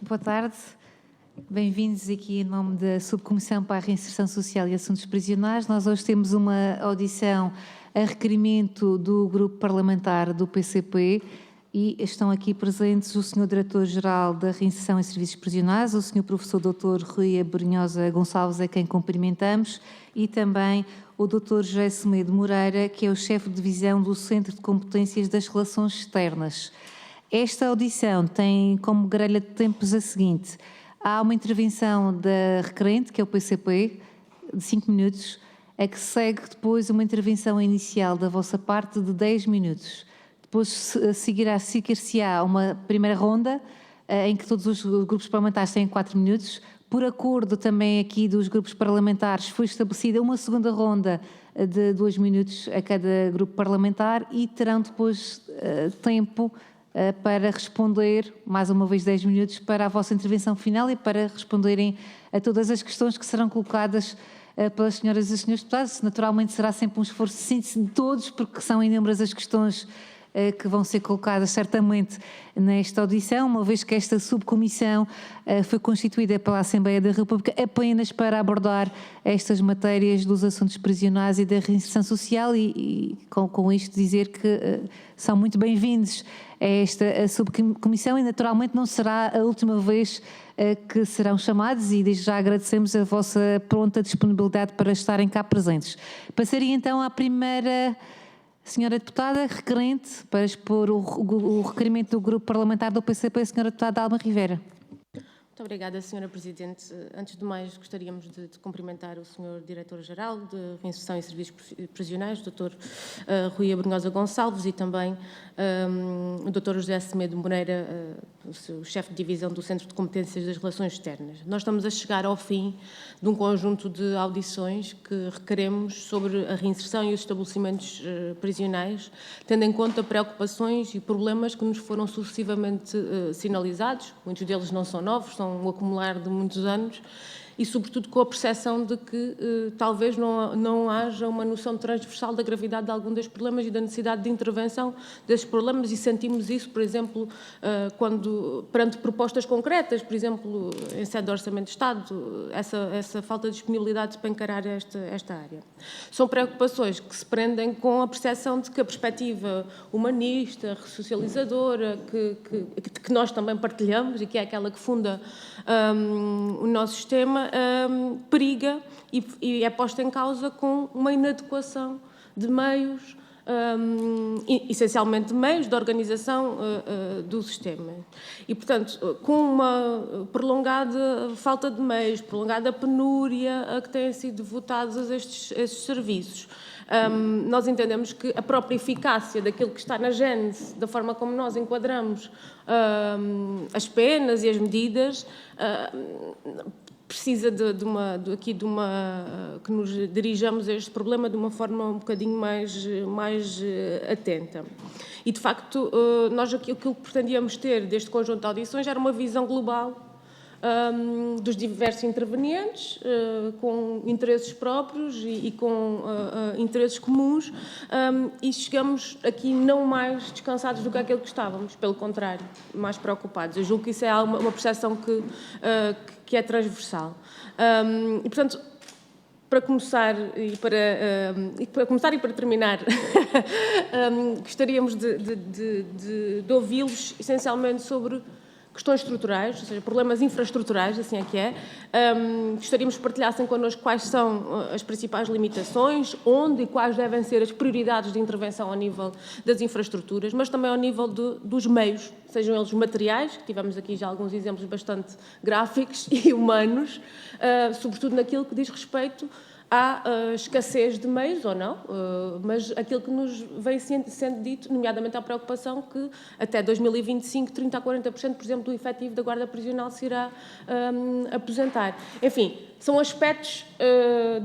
Boa tarde. Bem-vindos aqui em nome da Subcomissão para a Reinserção Social e Assuntos Prisionais. Nós hoje temos uma audição a requerimento do Grupo Parlamentar do PCP e estão aqui presentes o Sr. Diretor-Geral da Reinserção e Serviços Prisionais, o Sr. Professor Dr. Rui Abrunhosa Gonçalves, a quem cumprimentamos, e também o Dr. José Semedo Moreira, que é o chefe de divisão do Centro de Competências das Relações Externas. Esta audição tem como grelha de tempos a seguinte: há uma intervenção da requerente, que é o PCP, de 5 minutos, a que segue depois uma intervenção inicial da vossa parte de 10 minutos. Depois seguir-se-á uma primeira ronda, em que todos os grupos parlamentares têm 4 minutos. Por acordo também aqui dos grupos parlamentares, foi estabelecida uma segunda ronda de 2 minutos a cada grupo parlamentar e terão depois tempo para responder, mais uma vez 10 minutos, para a vossa intervenção final e para responderem a todas as questões que serão colocadas pelas senhoras e senhores deputados. Naturalmente será sempre um esforço de síntese de todos, porque são inúmeras as questões que vão ser colocadas certamente nesta audição, uma vez que esta subcomissão foi constituída pela Assembleia da República apenas para abordar estas matérias dos assuntos prisionais e da reinserção social e com isto dizer que são muito bem-vindos a esta subcomissão e naturalmente não será a última vez que serão chamados e desde já agradecemos a vossa pronta disponibilidade para estarem cá presentes. Passaria então à primeira senhora deputada requerente para expor o requerimento do Grupo Parlamentar do PCP, a senhora deputada Alma Rivera. Muito obrigada, senhora Presidente. Antes de mais, gostaríamos de cumprimentar o senhor Diretor-Geral de Reinserção e Serviços Prisionais, o Dr. Rui Abrunhosa Gonçalves, e também o Dr. José Semedo Moreira, o chefe de divisão do Centro de Competências das Relações Externas. Nós estamos a chegar ao fim de um conjunto de audições que requeremos sobre a reinserção e os estabelecimentos prisionais, tendo em conta preocupações e problemas que nos foram sucessivamente sinalizados. Muitos deles não são novos, são um acumular de muitos anos, e sobretudo com a percepção de que talvez não haja uma noção transversal da gravidade de algum destes problemas e da necessidade de intervenção desses problemas, e sentimos isso, por exemplo, quando perante propostas concretas, por exemplo, em sede de Orçamento de Estado, essa falta de disponibilidade para encarar esta área. São preocupações que se prendem com a percepção de que a perspectiva humanista, ressocializadora, que nós também partilhamos e que é aquela que funda o nosso sistema, periga e é posta em causa com uma inadequação de meios, essencialmente de meios de organização do sistema. E, portanto, com uma prolongada falta de meios, prolongada penúria a que têm sido votados estes serviços, nós entendemos que a própria eficácia daquilo que está na gênese, da forma como nós enquadramos as penas e as medidas, precisa que nos dirijamos a este problema de uma forma um bocadinho mais atenta. E, de facto, nós aquilo que pretendíamos ter deste conjunto de audições era uma visão global dos diversos intervenientes, com interesses próprios e com interesses comuns, e chegamos aqui não mais descansados do que aquilo que estávamos, pelo contrário, mais preocupados. Eu julgo que isso é uma percepção que é transversal. E, portanto, para começar e para terminar, gostaríamos de ouvi-los essencialmente sobre questões estruturais, ou seja, problemas infraestruturais, assim é que é. Gostaríamos que partilhassem connosco quais são as principais limitações, onde e quais devem ser as prioridades de intervenção ao nível das infraestruturas, mas também ao nível dos meios, sejam eles materiais, que tivemos aqui já alguns exemplos bastante gráficos, e humanos, sobretudo naquilo que diz respeito à escassez de meios, ou não, mas aquilo que nos vem sendo dito, nomeadamente à preocupação que até 2025, 30% a 40%, por exemplo, do efetivo da Guarda Prisional se irá aposentar. Enfim, são aspectos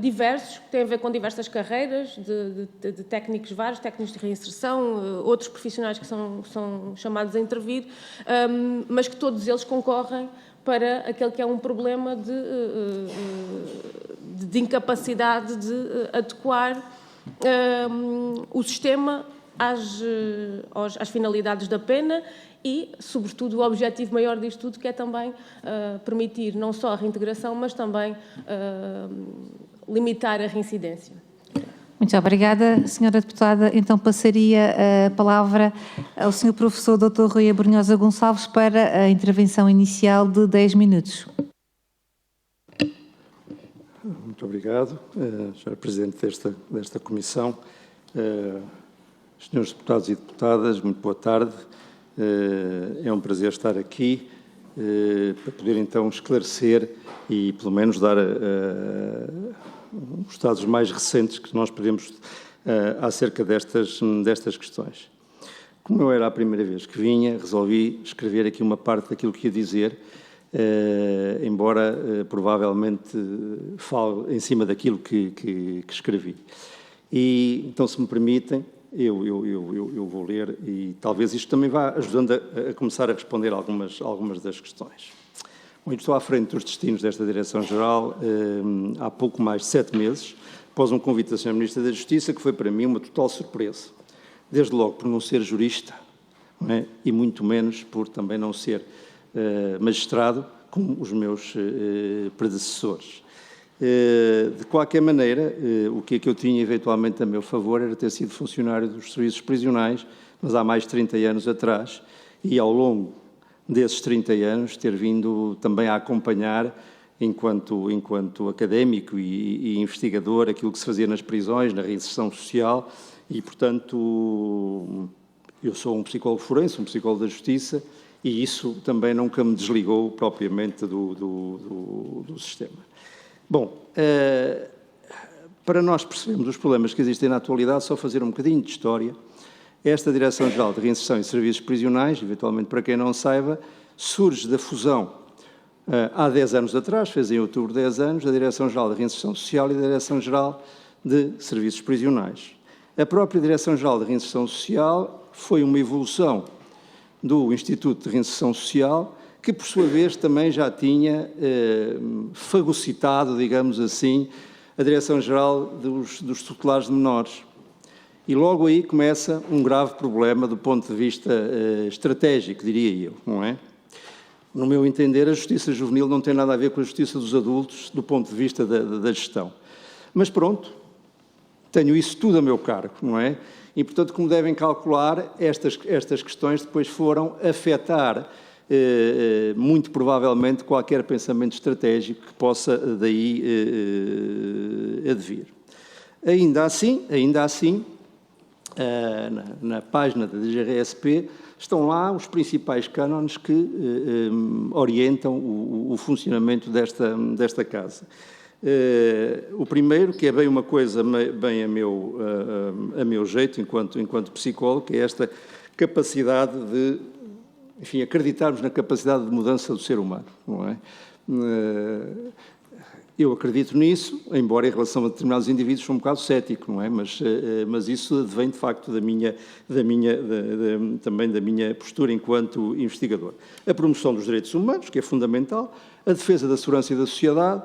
diversos, que têm a ver com diversas carreiras, de técnicos vários, técnicos de reinserção, outros profissionais que são chamados a intervir, mas que todos eles concorrem para aquele que é um problema de incapacidade de adequar o sistema às finalidades da pena e, sobretudo, o objetivo maior disto tudo, que é também permitir não só a reintegração, mas também limitar a reincidência. Muito obrigada, Sra. Deputada. Então passaria a palavra ao Sr. Professor Dr. Rui Abrunhosa Gonçalves para a intervenção inicial de 10 minutos. Muito obrigado, Sr. Presidente desta Comissão. Senhores deputados e deputadas, muito boa tarde. É um prazer estar aqui para poder então esclarecer e pelo menos dar os dados mais recentes que nós podemos acerca destas questões. Como eu era a primeira vez que vinha, resolvi escrever aqui uma parte daquilo que ia dizer, embora provavelmente fale em cima daquilo que escrevi. E então, se me permitem, eu vou ler e talvez isto também vá ajudando a começar a responder algumas das questões. Bom, estou à frente dos destinos desta Direção-Geral há pouco mais de 7 meses, após um convite da Sra. Ministra da Justiça, que foi para mim uma total surpresa. Desde logo por não ser jurista, não é? E muito menos por também não ser magistrado, como os meus predecessores. De qualquer maneira, o que é que eu tinha eventualmente a meu favor era ter sido funcionário dos serviços prisionais, mas há mais de 30 anos atrás, e ao longo desses 30 anos ter vindo também a acompanhar, enquanto académico e investigador, aquilo que se fazia nas prisões, na reinserção social, e, portanto, eu sou um psicólogo forense, um psicólogo da justiça, e isso também nunca me desligou propriamente do sistema. Bom, para nós percebermos os problemas que existem na atualidade, só fazer um bocadinho de história. Esta Direção-Geral de Reinserção e Serviços Prisionais, eventualmente para quem não saiba, surge da fusão há 10 anos atrás, fez em outubro 10 anos, da Direção-Geral de Reinserção Social e da Direção-Geral de Serviços Prisionais. A própria Direção-Geral de Reinserção Social foi uma evolução do Instituto de Reinserção Social, que, por sua vez, também já tinha fagocitado, digamos assim, a Direção-Geral dos Tutelares de Menores. E logo aí começa um grave problema do ponto de vista estratégico, diria eu, não é? No meu entender, a justiça juvenil não tem nada a ver com a justiça dos adultos do ponto de vista da gestão. Mas pronto, tenho isso tudo a meu cargo, não é? E, portanto, como devem calcular, estas questões depois foram afetar muito provavelmente qualquer pensamento estratégico que possa daí advir. Ainda assim, na página da DGRSP estão lá os principais cânones que orientam o funcionamento desta casa. O primeiro, que é bem uma coisa bem a meu jeito, enquanto psicólogo, que é esta capacidade de, enfim, acreditarmos na capacidade de mudança do ser humano, não é? Eu acredito nisso, embora em relação a determinados indivíduos sou um bocado cético, não é? Mas isso vem de facto também da minha postura enquanto investigador. A promoção dos direitos humanos, que é fundamental, a defesa da segurança e da sociedade,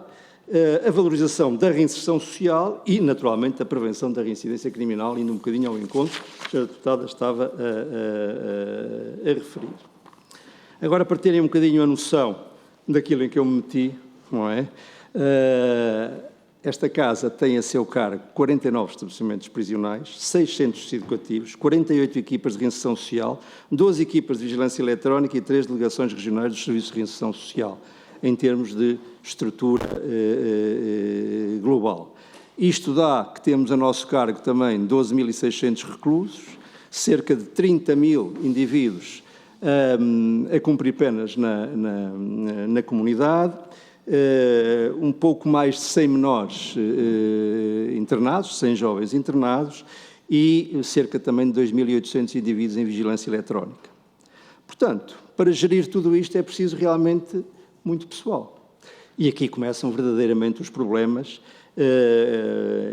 a valorização da reinserção social e, naturalmente, a prevenção da reincidência criminal, indo um bocadinho ao encontro que a deputada estava a referir. Agora, para terem um bocadinho a noção daquilo em que eu me meti, não é? Esta casa tem a seu cargo 49 estabelecimentos prisionais, 6 centros educativos, 48 equipas de reinserção social, 12 equipas de vigilância eletrónica e 3 delegações regionais dos serviços de reinserção social, em termos de estrutura global. Isto dá que temos a nosso cargo também 12.600 reclusos, cerca de 30.000 indivíduos a cumprir penas na comunidade, um pouco mais de 100 menores internados, 100 jovens internados e cerca também de 2.800 indivíduos em vigilância eletrónica. Portanto, para gerir tudo isto é preciso realmente muito pessoal. E aqui começam verdadeiramente os problemas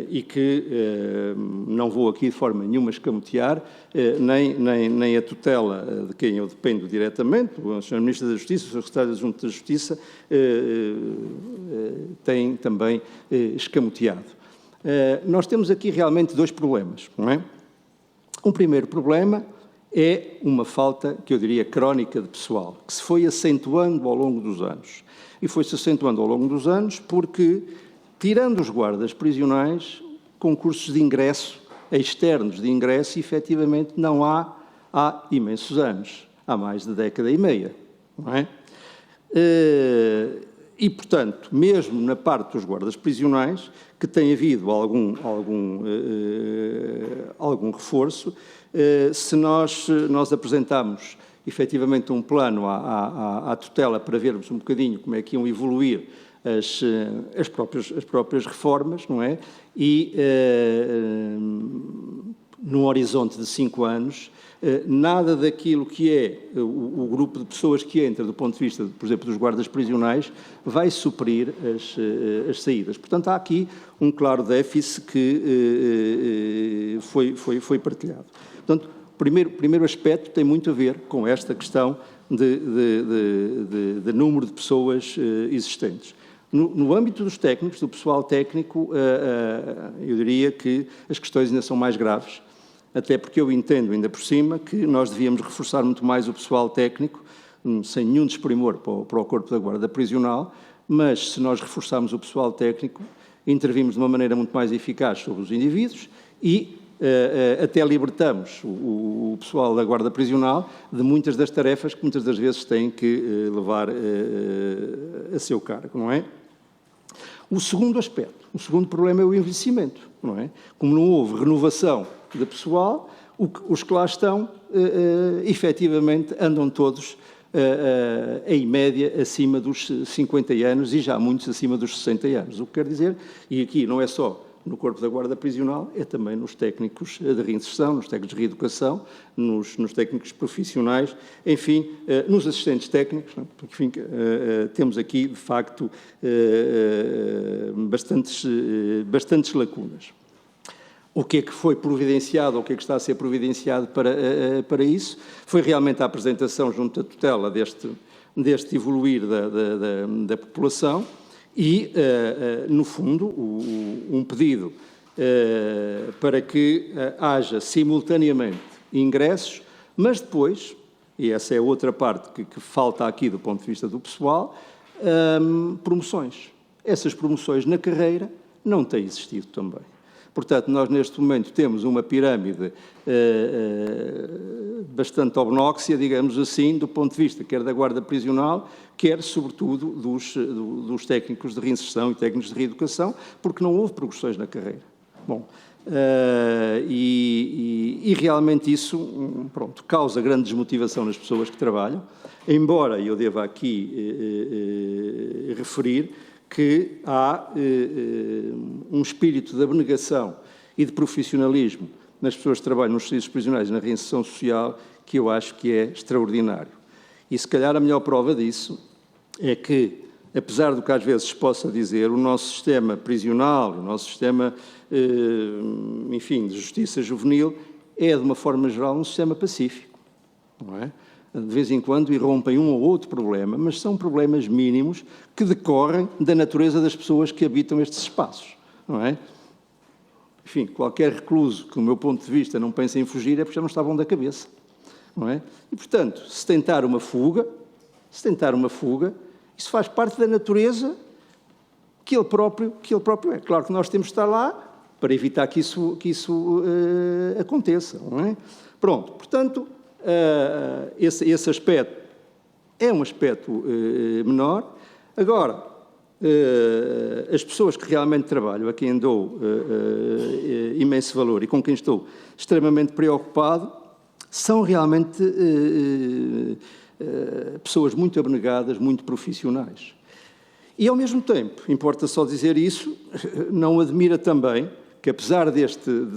e que não vou aqui de forma nenhuma escamotear, nem a tutela de quem eu dependo diretamente, o Sr. Ministro da Justiça, o Sr. Secretário Adjunto da Justiça, tem também escamoteado. Nós temos aqui realmente dois problemas, não é? Um primeiro problema é uma falta, que eu diria, crónica de pessoal, que se foi acentuando ao longo dos anos. E foi-se acentuando ao longo dos anos porque, tirando os guardas prisionais, concursos de ingresso, externos de ingresso, efetivamente não há imensos anos, há mais de década e meia, não é? E, portanto, mesmo na parte dos guardas prisionais, que tem havido algum reforço, se nós apresentamos efetivamente um plano à tutela para vermos um bocadinho como é que iam evoluir as próprias reformas, não é? E num horizonte de 5 anos, nada daquilo que é o grupo de pessoas que entra do ponto de vista, por exemplo, dos guardas prisionais, vai suprir as saídas. Portanto, há aqui um claro déficit que foi partilhado. Portanto, o primeiro aspecto tem muito a ver com esta questão de número de pessoas existentes. No âmbito dos técnicos, do pessoal técnico, eu diria que as questões ainda são mais graves, até porque eu entendo, ainda por cima, que nós devíamos reforçar muito mais o pessoal técnico, sem nenhum desprimor para o corpo da guarda prisional, mas se nós reforçarmos o pessoal técnico, intervimos de uma maneira muito mais eficaz sobre os indivíduos e até libertamos o pessoal da guarda prisional de muitas das tarefas que muitas das vezes têm que levar a seu cargo, não é? O segundo aspecto, o segundo problema é o envelhecimento, não é? Como não houve renovação de pessoal, os que lá estão, efetivamente, andam todos, em média, acima dos 50 anos e já muitos acima dos 60 anos. O que quer dizer, e aqui não é só no corpo da guarda prisional, é também nos técnicos de reinserção, nos técnicos de reeducação, nos técnicos profissionais, enfim, nos assistentes técnicos, não é? Porque, enfim, temos aqui, de facto, bastantes lacunas. O que é que foi providenciado, ou o que é que está a ser providenciado para isso? Foi realmente a apresentação junto à tutela deste evoluir da população e, no fundo, um pedido para que haja simultaneamente ingressos, mas depois, e essa é outra parte que falta aqui do ponto de vista do pessoal, promoções. Essas promoções na carreira não têm existido também. Portanto, nós neste momento temos uma pirâmide bastante obnóxia, digamos assim, do ponto de vista quer da guarda prisional, quer, sobretudo, dos técnicos de reinserção e técnicos de reeducação, porque não houve progressões na carreira. Bom, e realmente isso, pronto, causa grande desmotivação nas pessoas que trabalham, embora eu deva aqui referir que há um espírito de abnegação e de profissionalismo nas pessoas que trabalham nos serviços prisionais e na reinserção social que eu acho que é extraordinário. E se calhar a melhor prova disso é que, apesar do que às vezes se possa dizer, o nosso sistema prisional, o nosso sistema, enfim, de justiça juvenil, é, de uma forma geral, um sistema pacífico, não é? De vez em quando irrompem um ou outro problema, mas são problemas mínimos que decorrem da natureza das pessoas que habitam estes espaços, não é? Enfim, qualquer recluso que, do meu ponto de vista, não pense em fugir é porque já não está bom da cabeça, não é? E, portanto, se tentar uma fuga, isso faz parte da natureza que ele próprio é. Claro que nós temos de estar lá para evitar que isso aconteça, não é? Pronto, portanto, esse aspecto é um aspecto menor. Agora, as pessoas que realmente trabalham, a quem dou imenso valor e com quem estou extremamente preocupado, são realmente pessoas muito abnegadas, muito profissionais. E, ao mesmo tempo, importa só dizer isso, não admira também que, apesar de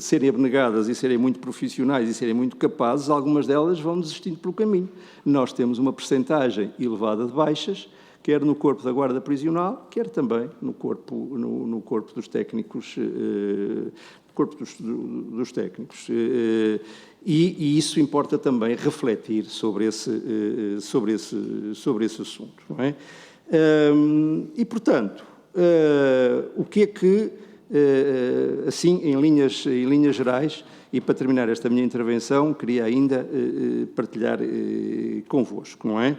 serem abnegadas e serem muito profissionais e serem muito capazes, algumas delas vão desistindo pelo caminho. Nós temos uma percentagem elevada de baixas, quer no corpo da guarda prisional, quer também no corpo dos técnicos, dos técnicos. E isso importa também refletir sobre esse assunto, não é? E, portanto, o que é que assim, em linhas gerais, e para terminar esta minha intervenção, queria ainda partilhar convosco, não é?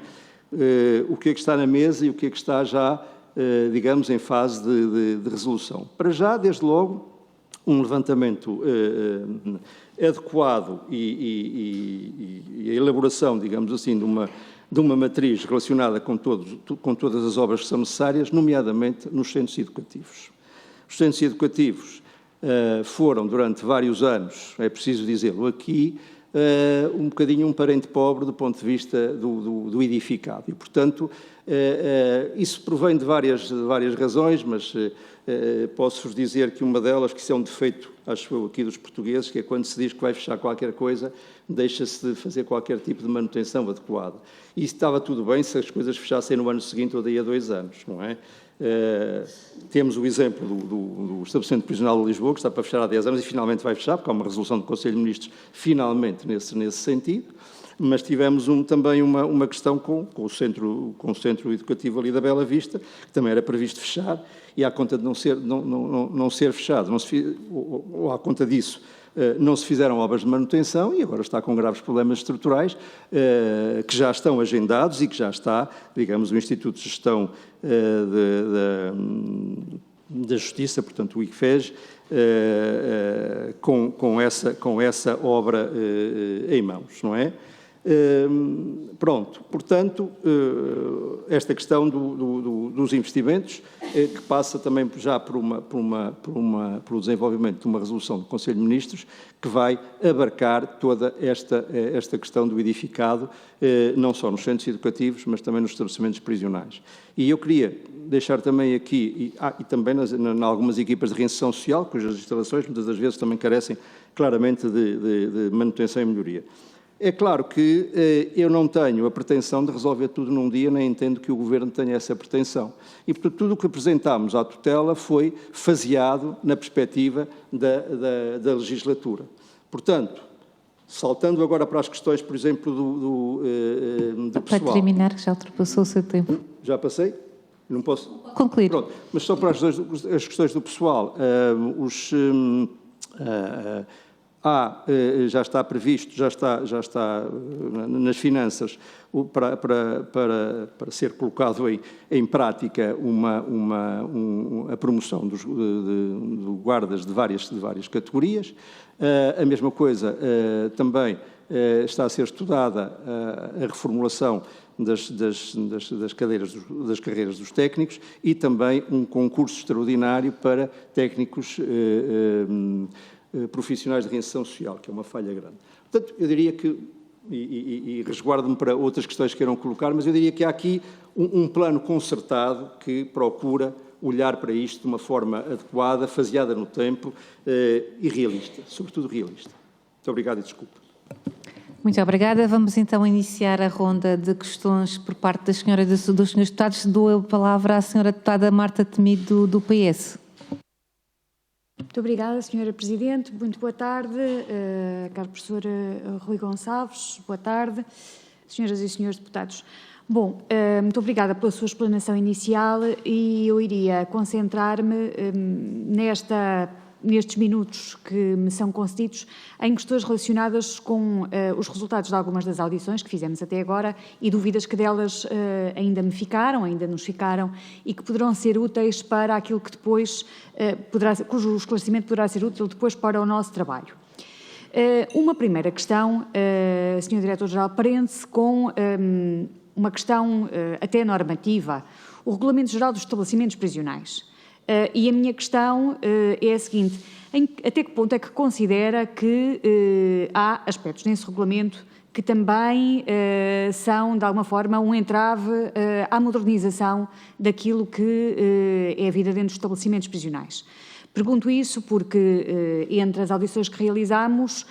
O que é que está na mesa e o que é que está já, digamos, em fase de resolução. Para já, desde logo, um levantamento adequado e a elaboração, digamos assim, de uma matriz relacionada com todas as obras que são necessárias, nomeadamente nos centros educativos. Os centros educativos foram, durante vários anos, é preciso dizê-lo aqui, um bocadinho um parente pobre do ponto de vista do edificado. E, portanto, isso provém de várias razões, mas posso-vos dizer que uma delas, que isso é um defeito, acho eu, aqui dos portugueses, que é quando se diz que vai fechar qualquer coisa, deixa-se de fazer qualquer tipo de manutenção adequada. E isso estava tudo bem se as coisas fechassem no ano seguinte ou daí a 2 anos, não é? Temos o exemplo do estabelecimento prisional de Lisboa, que está para fechar há 10 anos e finalmente vai fechar, porque há uma resolução do Conselho de Ministros finalmente nesse sentido, mas tivemos também uma questão com o centro educativo ali da Bela Vista, que também era previsto fechar, e à conta de não ser fechado, ou à conta disso, não se fizeram obras de manutenção e agora está com graves problemas estruturais que já estão agendados e que já está, digamos, o Instituto de Gestão da Justiça, portanto o ICFEJ, com essa obra em mãos, não é? Pronto, portanto, esta questão dos investimentos, que passa também já pelo desenvolvimento de uma resolução do Conselho de Ministros, que vai abarcar toda esta questão do edificado, não só nos centros educativos, mas também nos estabelecimentos prisionais. E eu queria deixar também aqui, e também em algumas equipas de reinserção social, cujas instalações muitas das vezes também carecem claramente de manutenção e melhoria. É claro que eu não tenho a pretensão de resolver tudo num dia, nem entendo que o Governo tenha essa pretensão. E, portanto, tudo o que apresentámos à tutela foi faseado na perspectiva da legislatura. Portanto, saltando agora para as questões, por exemplo, do pessoal... Para terminar, que já ultrapassou o seu tempo. Já passei? Não posso... Concluir. Pronto, mas só para as questões do pessoal. Já está previsto, já está nas finanças para ser colocado em prática a promoção de guardas de várias categorias. A mesma coisa também está a ser estudada a reformulação das carreiras dos técnicos e também um concurso extraordinário para técnicos profissionais de reinserção social, que é uma falha grande. Portanto, eu diria que, e resguardo-me para outras questões que queiram colocar, mas eu diria que há aqui um plano concertado que procura olhar para isto de uma forma adequada, faseada no tempo e realista, sobretudo realista. Muito obrigado e desculpa. Muito obrigada. Vamos então iniciar a ronda de questões por parte das senhoras e dos senhores deputados. Dou a palavra à senhora deputada Marta Temido, do PS. Muito obrigada, Sra. Presidente. Muito boa tarde, caro professor Rui Gonçalves. Boa tarde, senhoras e senhores deputados. Bom, muito obrigada pela sua explanação inicial e eu iria concentrar-me nestes minutos que me são concedidos em questões relacionadas com os resultados de algumas das audições que fizemos até agora e dúvidas que delas ainda nos ficaram e que poderão ser úteis para aquilo que depois cujo esclarecimento poderá ser útil depois para o nosso trabalho. Uma primeira questão, Sr. Diretor-Geral, prende-se com uma questão até normativa, o Regulamento Geral dos Estabelecimentos Prisionais. E a minha questão é a seguinte: até que ponto é que considera que há aspectos nesse regulamento que também são, de alguma forma, um entrave à modernização daquilo que é a vida dentro dos estabelecimentos prisionais? Pergunto isso porque, entre as audições que realizámos,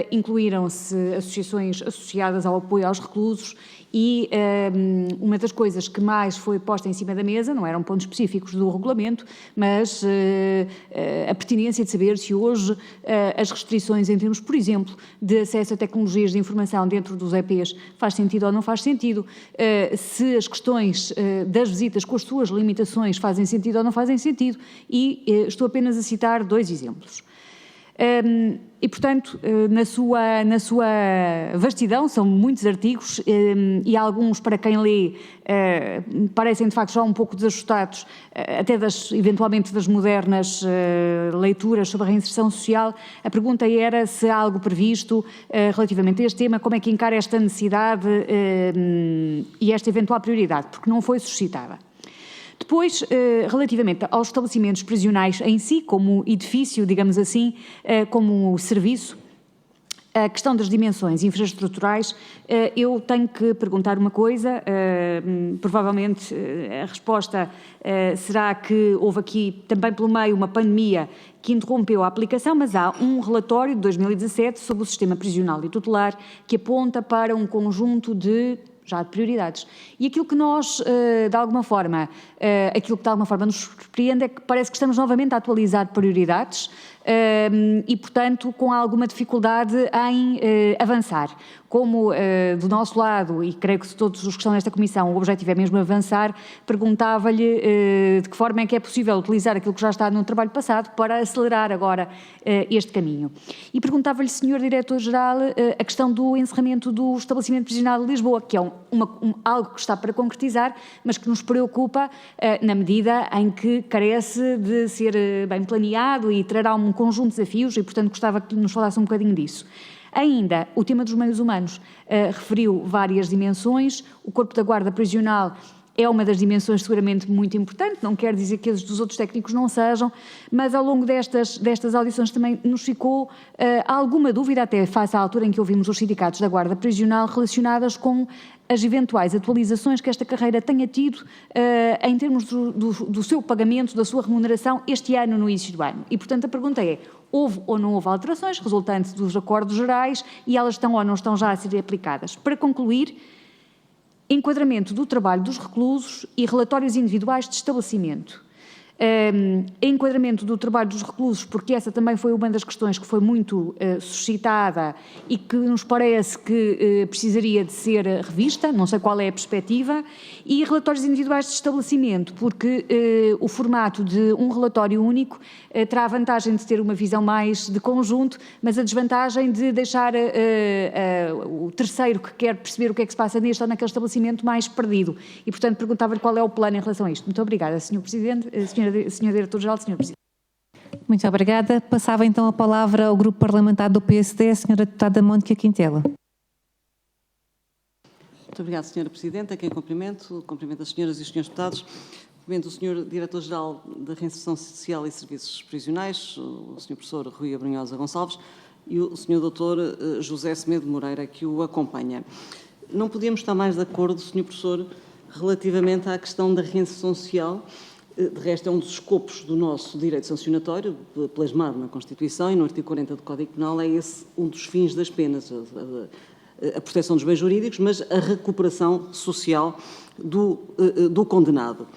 incluíram-se associações associadas ao apoio aos reclusos E uma das coisas que mais foi posta em cima da mesa, não eram pontos específicos do regulamento, mas a pertinência de saber se hoje as restrições em termos, por exemplo, de acesso a tecnologias de informação dentro dos EPs faz sentido ou não faz sentido, se as questões das visitas com as suas limitações fazem sentido ou não fazem sentido, e estou apenas a citar 2 exemplos. E, portanto, na sua vastidão, são muitos artigos e alguns, para quem lê, parecem de facto já um pouco desajustados, até eventualmente das modernas leituras sobre a reinserção social. A pergunta era se há algo previsto relativamente a este tema, como é que encara esta necessidade e esta eventual prioridade, porque não foi suscitada. Depois, relativamente aos estabelecimentos prisionais em si, como edifício, digamos assim, como serviço, a questão das dimensões infraestruturais, eu tenho que perguntar uma coisa, provavelmente a resposta será que houve aqui também pelo meio uma pandemia que interrompeu a aplicação, mas há um relatório de 2017 sobre o sistema prisional e tutelar que aponta para um conjunto de prioridades. E aquilo que nós, de alguma forma nos surpreende é que parece que estamos novamente a atualizar prioridades e, portanto, com alguma dificuldade em avançar. Como do nosso lado, e creio que de todos os que estão nesta comissão, o objetivo é mesmo avançar, perguntava-lhe de que forma é que é possível utilizar aquilo que já está no trabalho passado para acelerar agora este caminho. E perguntava-lhe, Sr. Diretor-Geral, a questão do encerramento do estabelecimento prisional de Lisboa, que é algo que está para concretizar, mas que nos preocupa na medida em que carece de ser bem planeado e trará um conjunto de desafios e, portanto, gostava que nos falasse um bocadinho disso. Ainda, o tema dos meios humanos referiu várias dimensões. O Corpo da Guarda Prisional é uma das dimensões seguramente muito importante, não quer dizer que as dos outros técnicos não sejam, mas ao longo destas audições também nos ficou alguma dúvida, até face à altura em que ouvimos os sindicatos da Guarda Prisional, relacionadas com as eventuais atualizações que esta carreira tenha tido em termos do seu pagamento, da sua remuneração este ano, no início do ano. E, portanto, a pergunta é: houve ou não houve alterações resultantes dos acordos gerais e elas estão ou não estão já a ser aplicadas? Para concluir, enquadramento do trabalho dos reclusos e relatórios individuais de estabelecimento. Enquadramento do trabalho dos reclusos, porque essa também foi uma das questões que foi muito suscitada e que nos parece que precisaria de ser revista, não sei qual é a perspectiva, e relatórios individuais de estabelecimento, porque o formato de um relatório único terá a vantagem de ter uma visão mais de conjunto, mas a desvantagem de deixar o terceiro que quer perceber o que é que se passa neste ou naquele estabelecimento mais perdido. E, portanto, perguntava-lhe qual é o plano em relação a isto. Muito obrigada, Sr. Presidente, Sr. Diretor-Geral, Sr. Presidente. Muito obrigada. Passava então a palavra ao Grupo Parlamentar do PSD, a Sra. Deputada Mónica Quintela. Muito obrigada, Sra. Presidente, a quem cumprimento as senhoras e os senhores deputados. Cumprimento o Sr. Diretor-Geral da Reinserção Social e Serviços Prisionais, o Sr. Professor Rui Abrunhosa Gonçalves, e o Sr. Dr. José Semedo Moreira, que o acompanha. Não podíamos estar mais de acordo, Sr. Professor, relativamente à questão da reinserção social. De resto, é um dos escopos do nosso direito sancionatório, plasmado na Constituição e no artigo 40 do Código Penal, é esse um dos fins das penas, a proteção dos bens jurídicos, mas a recuperação social do condenado.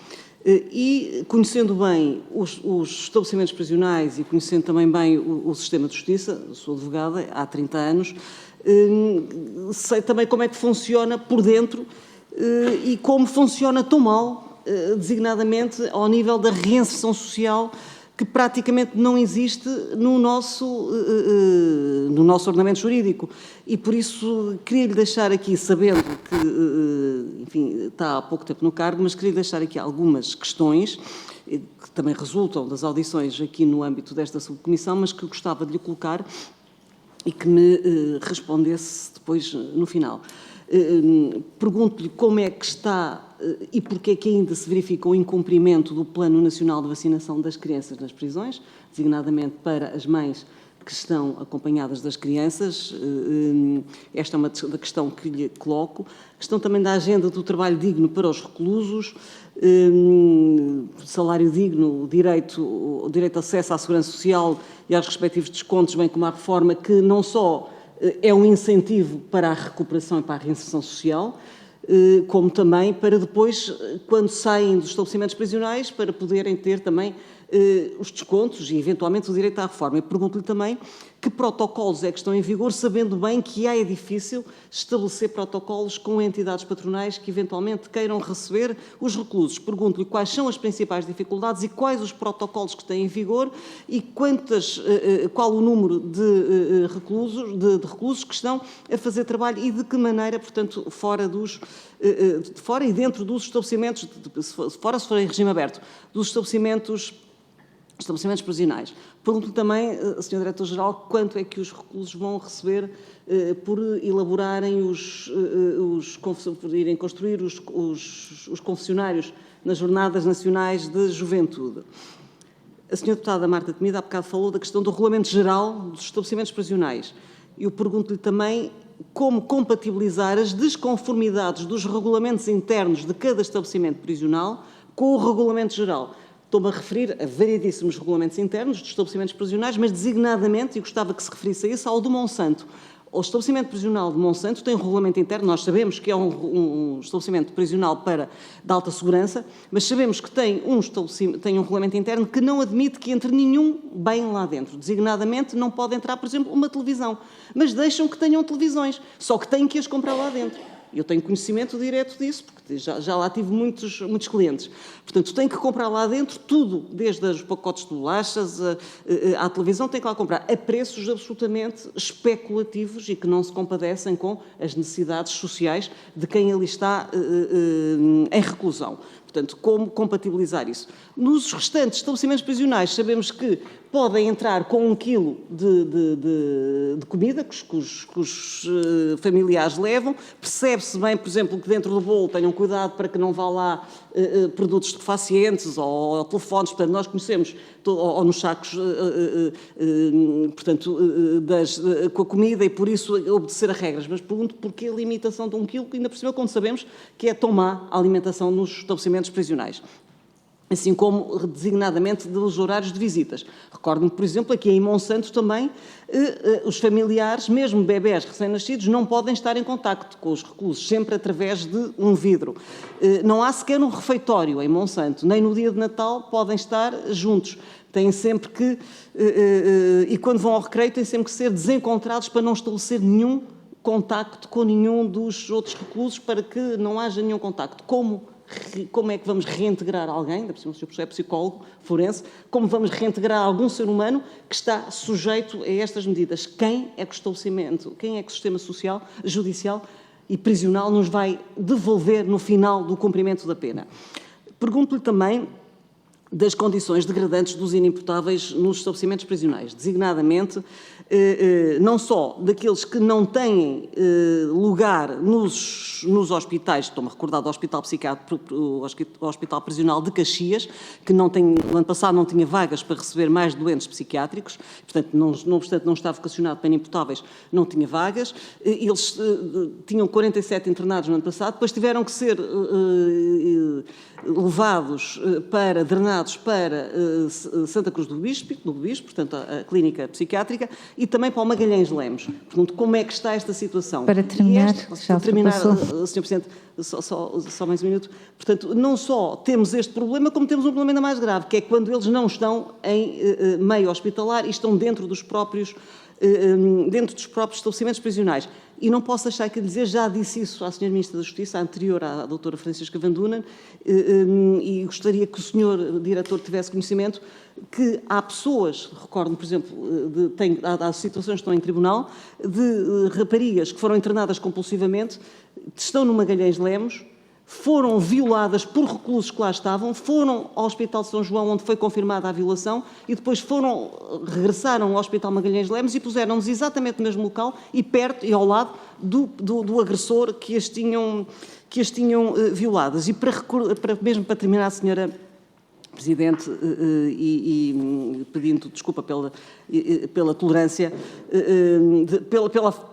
E, conhecendo bem os estabelecimentos prisionais e conhecendo também bem o sistema de justiça, sou advogada há 30 anos, sei também como é que funciona por dentro e como funciona tão mal, designadamente ao nível da reinserção social, que praticamente não existe no nosso ordenamento jurídico. E por isso queria-lhe deixar aqui, sabendo que, enfim, está há pouco tempo no cargo, mas queria deixar aqui algumas questões que também resultam das audições aqui no âmbito desta subcomissão, mas que gostava de lhe colocar e que me respondesse depois no final. Pergunto-lhe como é que está e porque é que ainda se verifica o incumprimento do Plano Nacional de Vacinação das Crianças nas prisões, designadamente para as mães que estão acompanhadas das crianças. Esta é uma questão que lhe coloco. A questão também da agenda do trabalho digno para os reclusos, salário digno, o direito de acesso à segurança social e aos respectivos descontos, bem como a reforma que não só é um incentivo para a recuperação e para a reinserção social, como também para depois, quando saem dos estabelecimentos prisionais, para poderem ter também os descontos e, eventualmente, o direito à reforma. Eu pergunto-lhe também que protocolos é que estão em vigor, sabendo bem que é difícil estabelecer protocolos com entidades patronais que, eventualmente, queiram receber os reclusos. Pergunto-lhe quais são as principais dificuldades e quais os protocolos que têm em vigor e qual o número de reclusos que estão a fazer trabalho e de que maneira, portanto, fora e dentro dos estabelecimentos, fora se for em regime aberto, dos estabelecimentos prisionais. Pergunto também, Sr. Diretor-Geral, quanto é que os reclusos vão receber por elaborarem por irem construir os confessionários nas Jornadas Nacionais de Juventude. A Sra. Deputada Marta Temido há bocado falou da questão do Regulamento Geral dos Estabelecimentos Prisionais. Eu pergunto-lhe também como compatibilizar as desconformidades dos regulamentos internos de cada estabelecimento prisional com o Regulamento Geral. Estou-me a referir a variedíssimos regulamentos internos dos estabelecimentos prisionais, mas designadamente, e gostava que se referisse a isso, ao do Monsanto. O estabelecimento prisional de Monsanto tem um regulamento interno, nós sabemos que é um estabelecimento prisional de alta segurança, mas sabemos que tem um regulamento interno que não admite que entre nenhum bem lá dentro. Designadamente, não pode entrar, por exemplo, uma televisão, mas deixam que tenham televisões, só que têm que as comprar lá dentro. Eu tenho conhecimento direto disso, porque já lá tive muitos clientes. Portanto, tem que comprar lá dentro tudo, desde os pacotes de bolachas à televisão, tem que lá comprar a preços absolutamente especulativos e que não se compadecem com as necessidades sociais de quem ali está em reclusão. Portanto, como compatibilizar isso? Nos restantes estabelecimentos prisionais, sabemos que podem entrar com 1 quilo de comida que os familiares levam. Percebe-se bem, por exemplo, que dentro do bolo tenham cuidado para que não vá lá produtos estupefacientes ou telefones. Portanto, nós conhecemos, ou nos sacos, portanto, com a comida e, por isso, obedecer a regras. Mas pergunto porquê a limitação de 1 quilo, que ainda por cima, quando sabemos que é tão má a alimentação nos estabelecimentos prisionais. Assim como, designadamente, dos horários de visitas. Recordo-me, por exemplo, aqui em Monsanto também, os familiares, mesmo bebés recém-nascidos, não podem estar em contacto com os reclusos, sempre através de um vidro. Não há sequer um refeitório em Monsanto, nem no dia de Natal podem estar juntos. Têm sempre que, e quando vão ao recreio, têm sempre que ser desencontrados para não estabelecer nenhum contacto com nenhum dos outros reclusos, para que não haja nenhum contacto. Como é que vamos reintegrar alguém, ainda por cima o Sr. Professor é psicólogo forense, como vamos reintegrar algum ser humano que está sujeito a estas medidas? Quem é que o estabelecimento, quem é que o sistema social, judicial e prisional nos vai devolver no final do cumprimento da pena? Pergunto-lhe também das condições degradantes dos inimputáveis nos estabelecimentos prisionais, designadamente não só daqueles que não têm lugar nos hospitais, estou-me a recordar do Hospital Psiquiátrico, o Hospital Prisional de Caxias, que no ano passado não tinha vagas para receber mais doentes psiquiátricos, portanto, não obstante não estar vocacionado para inimputáveis, não tinha vagas. Eles tinham 47 internados no ano passado, depois tiveram que ser levados drenados para Santa Cruz do Bispo, portanto, a clínica psiquiátrica, e também para o Magalhães Lemos. Portanto, como é que está esta situação? Para terminar, Sr. Presidente, só mais um minuto. Portanto, não só temos este problema, como temos um problema ainda mais grave, que é quando eles não estão em meio hospitalar e estão dentro dos próprios estabelecimentos prisionais. E não posso deixar de dizer, já disse isso à Sra. Ministra da Justiça, anterior à doutora Francisca Van Dunen, e gostaria que o Sr. Diretor tivesse conhecimento, que há pessoas, recordo-me, por exemplo, há situações que estão em tribunal, de raparigas que foram internadas compulsivamente, estão no Magalhães Lemos, foram violadas por reclusos que lá estavam, foram ao Hospital de São João, onde foi confirmada a violação, e depois regressaram ao Hospital Magalhães Lemos e puseram-nos exatamente no mesmo local e perto e ao lado do agressor que as tinham violadas. E mesmo para terminar, Sra. Presidente, e pedindo desculpa pela tolerância,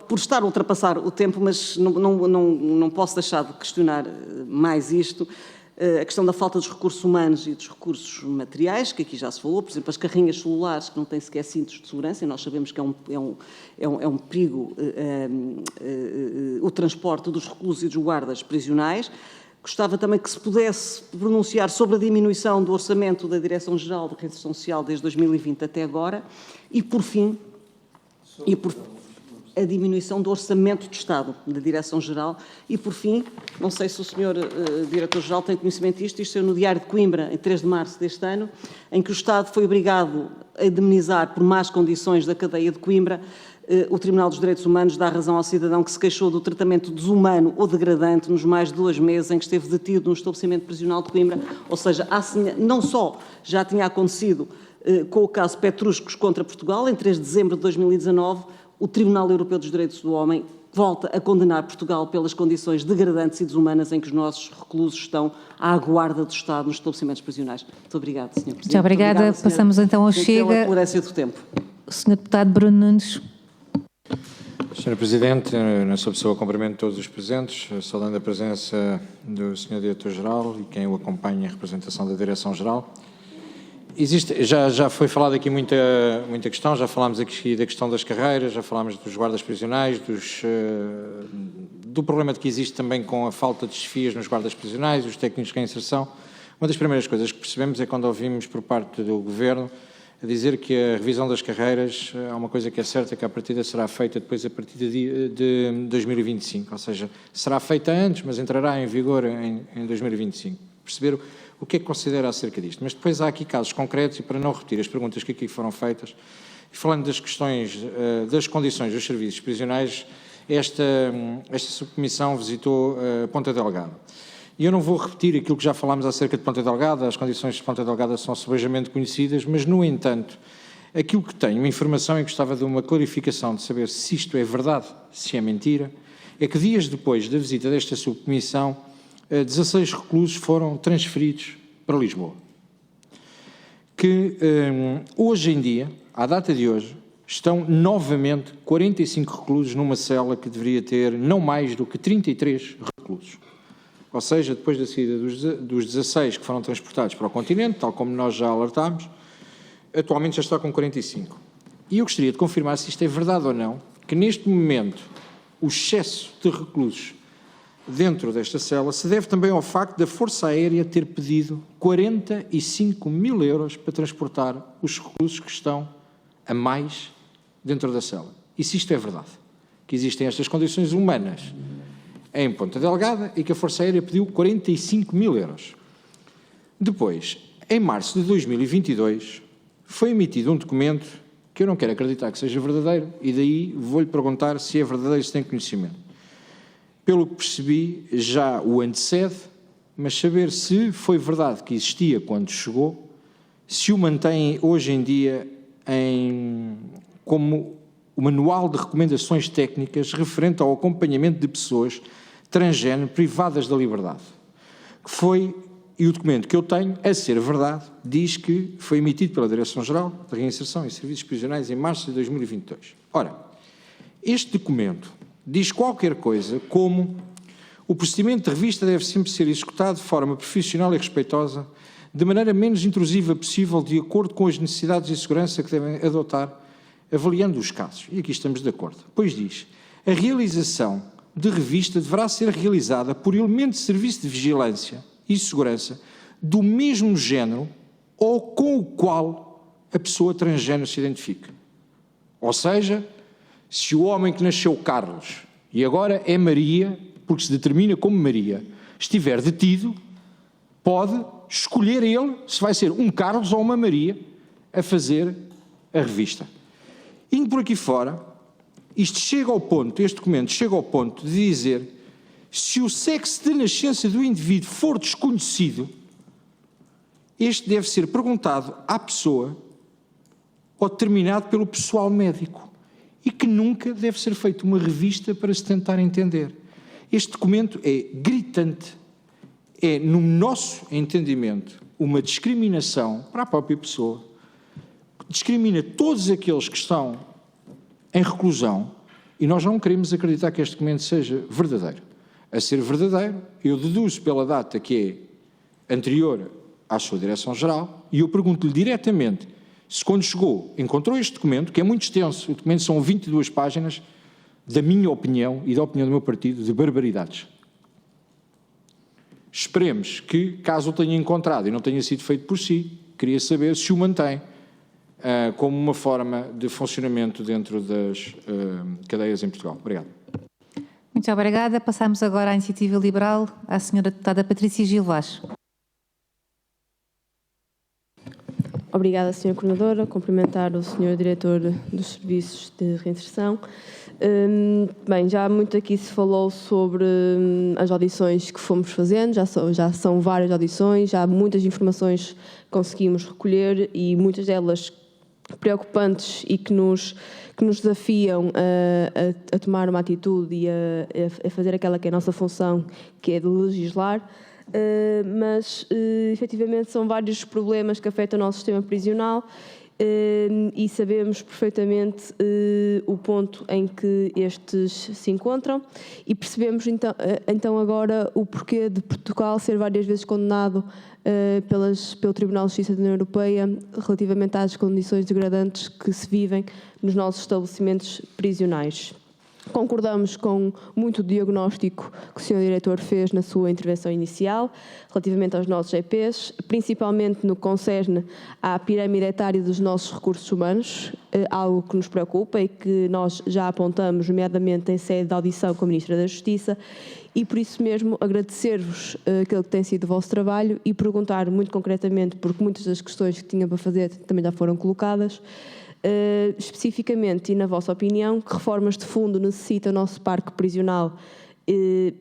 por estar a ultrapassar o tempo, mas não posso deixar de questionar mais isto. a questão da falta dos recursos humanos e dos recursos materiais, que aqui já se falou, por exemplo, as carrinhas celulares que não têm sequer cintos de segurança, e nós sabemos que é um perigo o transporte dos reclusos e dos guardas prisionais. Gostava também que se pudesse pronunciar sobre a diminuição do orçamento da Direção-Geral de Reinserção Social desde 2020 até agora e, por fim, a diminuição do orçamento de Estado da Direção-Geral e, por fim, não sei se o Sr. Diretor-Geral tem conhecimento disto, isto saiu no Diário de Coimbra, em 3 de março deste ano, em que o Estado foi obrigado a indemnizar por más condições da cadeia de Coimbra. O Tribunal dos Direitos Humanos dá razão ao cidadão que se queixou do tratamento desumano ou degradante nos mais de 2 meses em que esteve detido num estabelecimento prisional de Coimbra, ou seja, não só já tinha acontecido com o caso Petruscos contra Portugal, em 3 de dezembro de 2019, o Tribunal Europeu dos Direitos do Homem volta a condenar Portugal pelas condições degradantes e desumanas em que os nossos reclusos estão à guarda do Estado nos estabelecimentos prisionais. Muito obrigada, Sr. Presidente. Muito obrigada. Passamos então ao Chega. Pela tolerância do tempo. O Sr. Deputado Bruno Nunes. Sr. Presidente, na sua pessoa cumprimento todos os presentes, saudando a presença do Sr. Diretor-Geral e quem o acompanha em representação da Direção-Geral. Já foi falado aqui muita questão, já falámos aqui da questão das carreiras, já falámos dos guardas prisionais, do problema que existe também com a falta de chefias nos guardas prisionais, os técnicos de reinserção. Uma das primeiras coisas que percebemos é quando ouvimos por parte do Governo a dizer que a revisão das carreiras, há uma coisa que é certa, que a partida será feita depois a partir de 2025, ou seja, será feita antes, mas entrará em vigor em 2025. Perceber o que é que considera acerca disto. Mas depois há aqui casos concretos, e para não repetir as perguntas que aqui foram feitas, e falando das questões, das condições dos serviços prisionais, esta subcomissão visitou Ponta Delgada. E eu não vou repetir aquilo que já falámos acerca de Ponta Delgada, as condições de Ponta Delgada são subejamente conhecidas, mas, no entanto, aquilo que tenho, uma informação e gostava de uma clarificação de saber se isto é verdade, se é mentira, é que dias depois da visita desta subcomissão, 16 reclusos foram transferidos para Lisboa. Que hoje em dia, à data de hoje, estão novamente 45 reclusos numa cela que deveria ter não mais do que 33 reclusos. Ou seja, depois da saída dos 16 que foram transportados para o continente, tal como nós já alertámos, atualmente já está com 45. E eu gostaria de confirmar se isto é verdade ou não, que neste momento o excesso de reclusos dentro desta cela se deve também ao facto da Força Aérea ter pedido 45 mil euros para transportar os reclusos que estão a mais dentro da cela. E se isto é verdade, que existem estas condições humanas em Ponta Delgada e que a Força Aérea pediu 45 mil euros. Depois, em março de 2022, foi emitido um documento que eu não quero acreditar que seja verdadeiro e daí vou-lhe perguntar se é verdadeiro, se tem conhecimento. Pelo que percebi, já o antecede, mas saber se foi verdade que existia quando chegou, se o mantém hoje em dia como o manual de recomendações técnicas referente ao acompanhamento de pessoas transgénero privadas da liberdade. Que foi, e o documento que eu tenho, a ser verdade, diz que foi emitido pela Direção-Geral de Reinserção e Serviços Prisionais em março de 2022. Ora, este documento diz qualquer coisa como o procedimento de revista deve sempre ser executado de forma profissional e respeitosa, de maneira menos intrusiva possível, de acordo com as necessidades de segurança que devem adotar, avaliando os casos. E aqui estamos de acordo. Pois diz, a realização de revista deverá ser realizada por elementos de serviço de vigilância e segurança do mesmo género ou com o qual a pessoa transgénero se identifica. Ou seja, se o homem que nasceu Carlos e agora é Maria, porque se determina como Maria, estiver detido, pode escolher ele se vai ser um Carlos ou uma Maria a fazer a revista. Indo por aqui fora, isto chega ao ponto, este documento chega ao ponto de dizer se o sexo de nascença do indivíduo for desconhecido, este deve ser perguntado à pessoa ou determinado pelo pessoal médico e que nunca deve ser feita uma revista para se tentar entender. Este documento é gritante, é, no nosso entendimento, uma discriminação para a própria pessoa, discrimina todos aqueles que estão em reclusão e nós não queremos acreditar que este documento seja verdadeiro. A ser verdadeiro, eu deduzo pela data que é anterior à sua Direção-Geral, e eu pergunto-lhe diretamente se, quando chegou, encontrou este documento, que é muito extenso, o documento são 22 páginas, da minha opinião e da opinião do meu partido, de barbaridades. Esperemos que, caso o tenha encontrado e não tenha sido feito por si, queria saber se o mantém como uma forma de funcionamento dentro das cadeias em Portugal. Obrigado. Muito obrigada. Passamos agora à Iniciativa Liberal, à senhora deputada Patrícia Gil Vaz. Obrigada, Sra. Coordenadora. Cumprimentar o Sr. Diretor dos Serviços de Reinserção. Bem, já muito aqui se falou sobre as audições que fomos fazendo, já são várias audições, já muitas informações conseguimos recolher e muitas delas preocupantes e que nos desafiam a tomar uma atitude e a fazer aquela que é a nossa função, que é de legislar. Mas, efetivamente, são vários problemas que afetam o nosso sistema prisional e sabemos perfeitamente o ponto em que estes se encontram e percebemos então agora o porquê de Portugal ser várias vezes condenado pelo Tribunal de Justiça da União Europeia relativamente às condições degradantes que se vivem nos nossos estabelecimentos prisionais. Concordamos com muito do diagnóstico que o Sr. Diretor fez na sua intervenção inicial, relativamente aos nossos EPs, principalmente no que concerne à pirâmide etária dos nossos recursos humanos, algo que nos preocupa e que nós já apontamos, nomeadamente em sede de audição com a Ministra da Justiça, e por isso mesmo agradecer-vos aquilo que tem sido o vosso trabalho e perguntar muito concretamente, porque muitas das questões que tinha para fazer também já foram colocadas, especificamente e na vossa opinião, que reformas de fundo necessita o nosso parque prisional,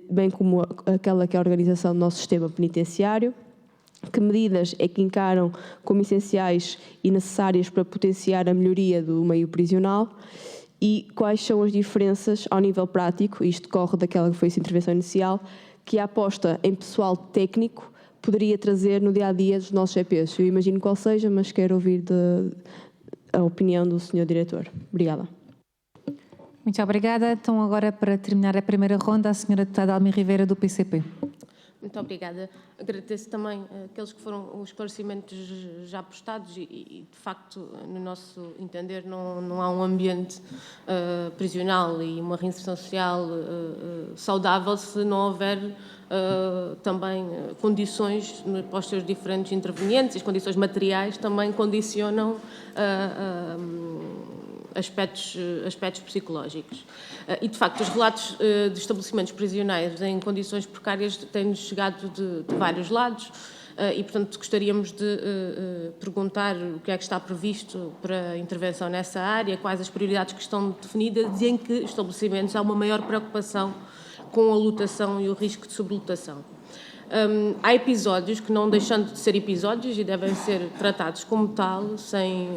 bem como aquela que é a organização do nosso sistema penitenciário, que medidas é que encaram como essenciais e necessárias para potenciar a melhoria do meio prisional e quais são as diferenças ao nível prático, isto decorre daquela que foi a intervenção inicial, que a aposta em pessoal técnico poderia trazer no dia-a-dia dos nossos EPs. Eu imagino qual seja, mas quero ouvir a opinião do Sr. Diretor. Obrigada. Muito obrigada. Então, agora, para terminar a primeira ronda, a senhora deputada Almir Rivera, do PCP. Muito obrigada. Agradeço também aqueles que foram os esclarecimentos já prestados e de facto, no nosso entender, não há um ambiente prisional e uma reinserção social saudável se não houver também condições para os seus diferentes intervenientes. As condições materiais também condicionam aspectos psicológicos. E, de facto, os relatos de estabelecimentos prisionais em condições precárias têm-nos chegado de vários lados e, portanto, gostaríamos de perguntar o que é que está previsto para a intervenção nessa área, quais as prioridades que estão definidas e em que estabelecimentos há uma maior preocupação com a lotação e o risco de sobrelotação. Há episódios que, não deixando de ser episódios e devem ser tratados como tal, sem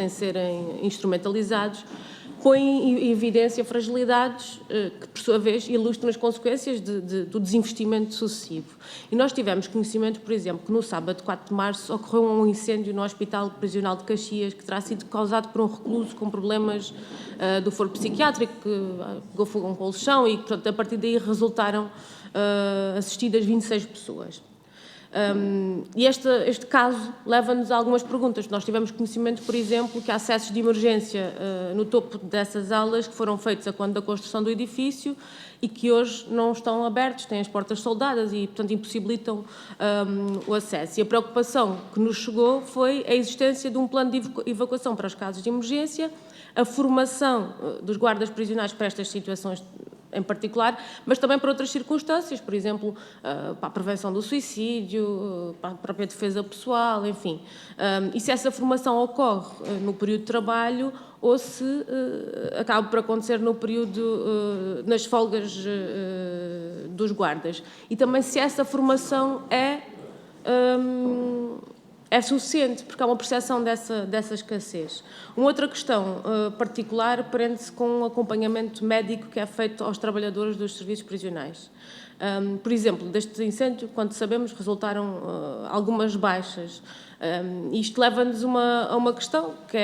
serem instrumentalizados, põem em evidência fragilidades que, por sua vez, ilustram as consequências do desinvestimento sucessivo. E nós tivemos conhecimento, por exemplo, que no sábado 4 de março ocorreu um incêndio no Hospital Prisional de Caxias que terá sido causado por um recluso com problemas do foro psiquiátrico, que pegou fogo a um colchão e, portanto, a partir daí resultaram assistidas 26 pessoas. E este caso leva-nos a algumas perguntas. Nós tivemos conhecimento, por exemplo, que há acessos de emergência no topo dessas aulas que foram feitos a quando da construção do edifício e que hoje não estão abertos, têm as portas soldadas e, portanto, impossibilitam o acesso. E a preocupação que nos chegou foi a existência de um plano de evacuação para os casos de emergência, a formação dos guardas prisionais para estas situações em particular, mas também para outras circunstâncias, por exemplo, para a prevenção do suicídio, para a própria defesa pessoal, enfim. E se essa formação ocorre no período de trabalho ou se acaba por acontecer no período, nas folgas dos guardas. E também se essa formação é suficiente, porque há uma percepção dessa escassez. Uma outra questão particular prende-se com o acompanhamento médico que é feito aos trabalhadores dos serviços prisionais. Por exemplo, deste incêndio, quanto sabemos, resultaram algumas baixas. Isto leva-nos a uma questão que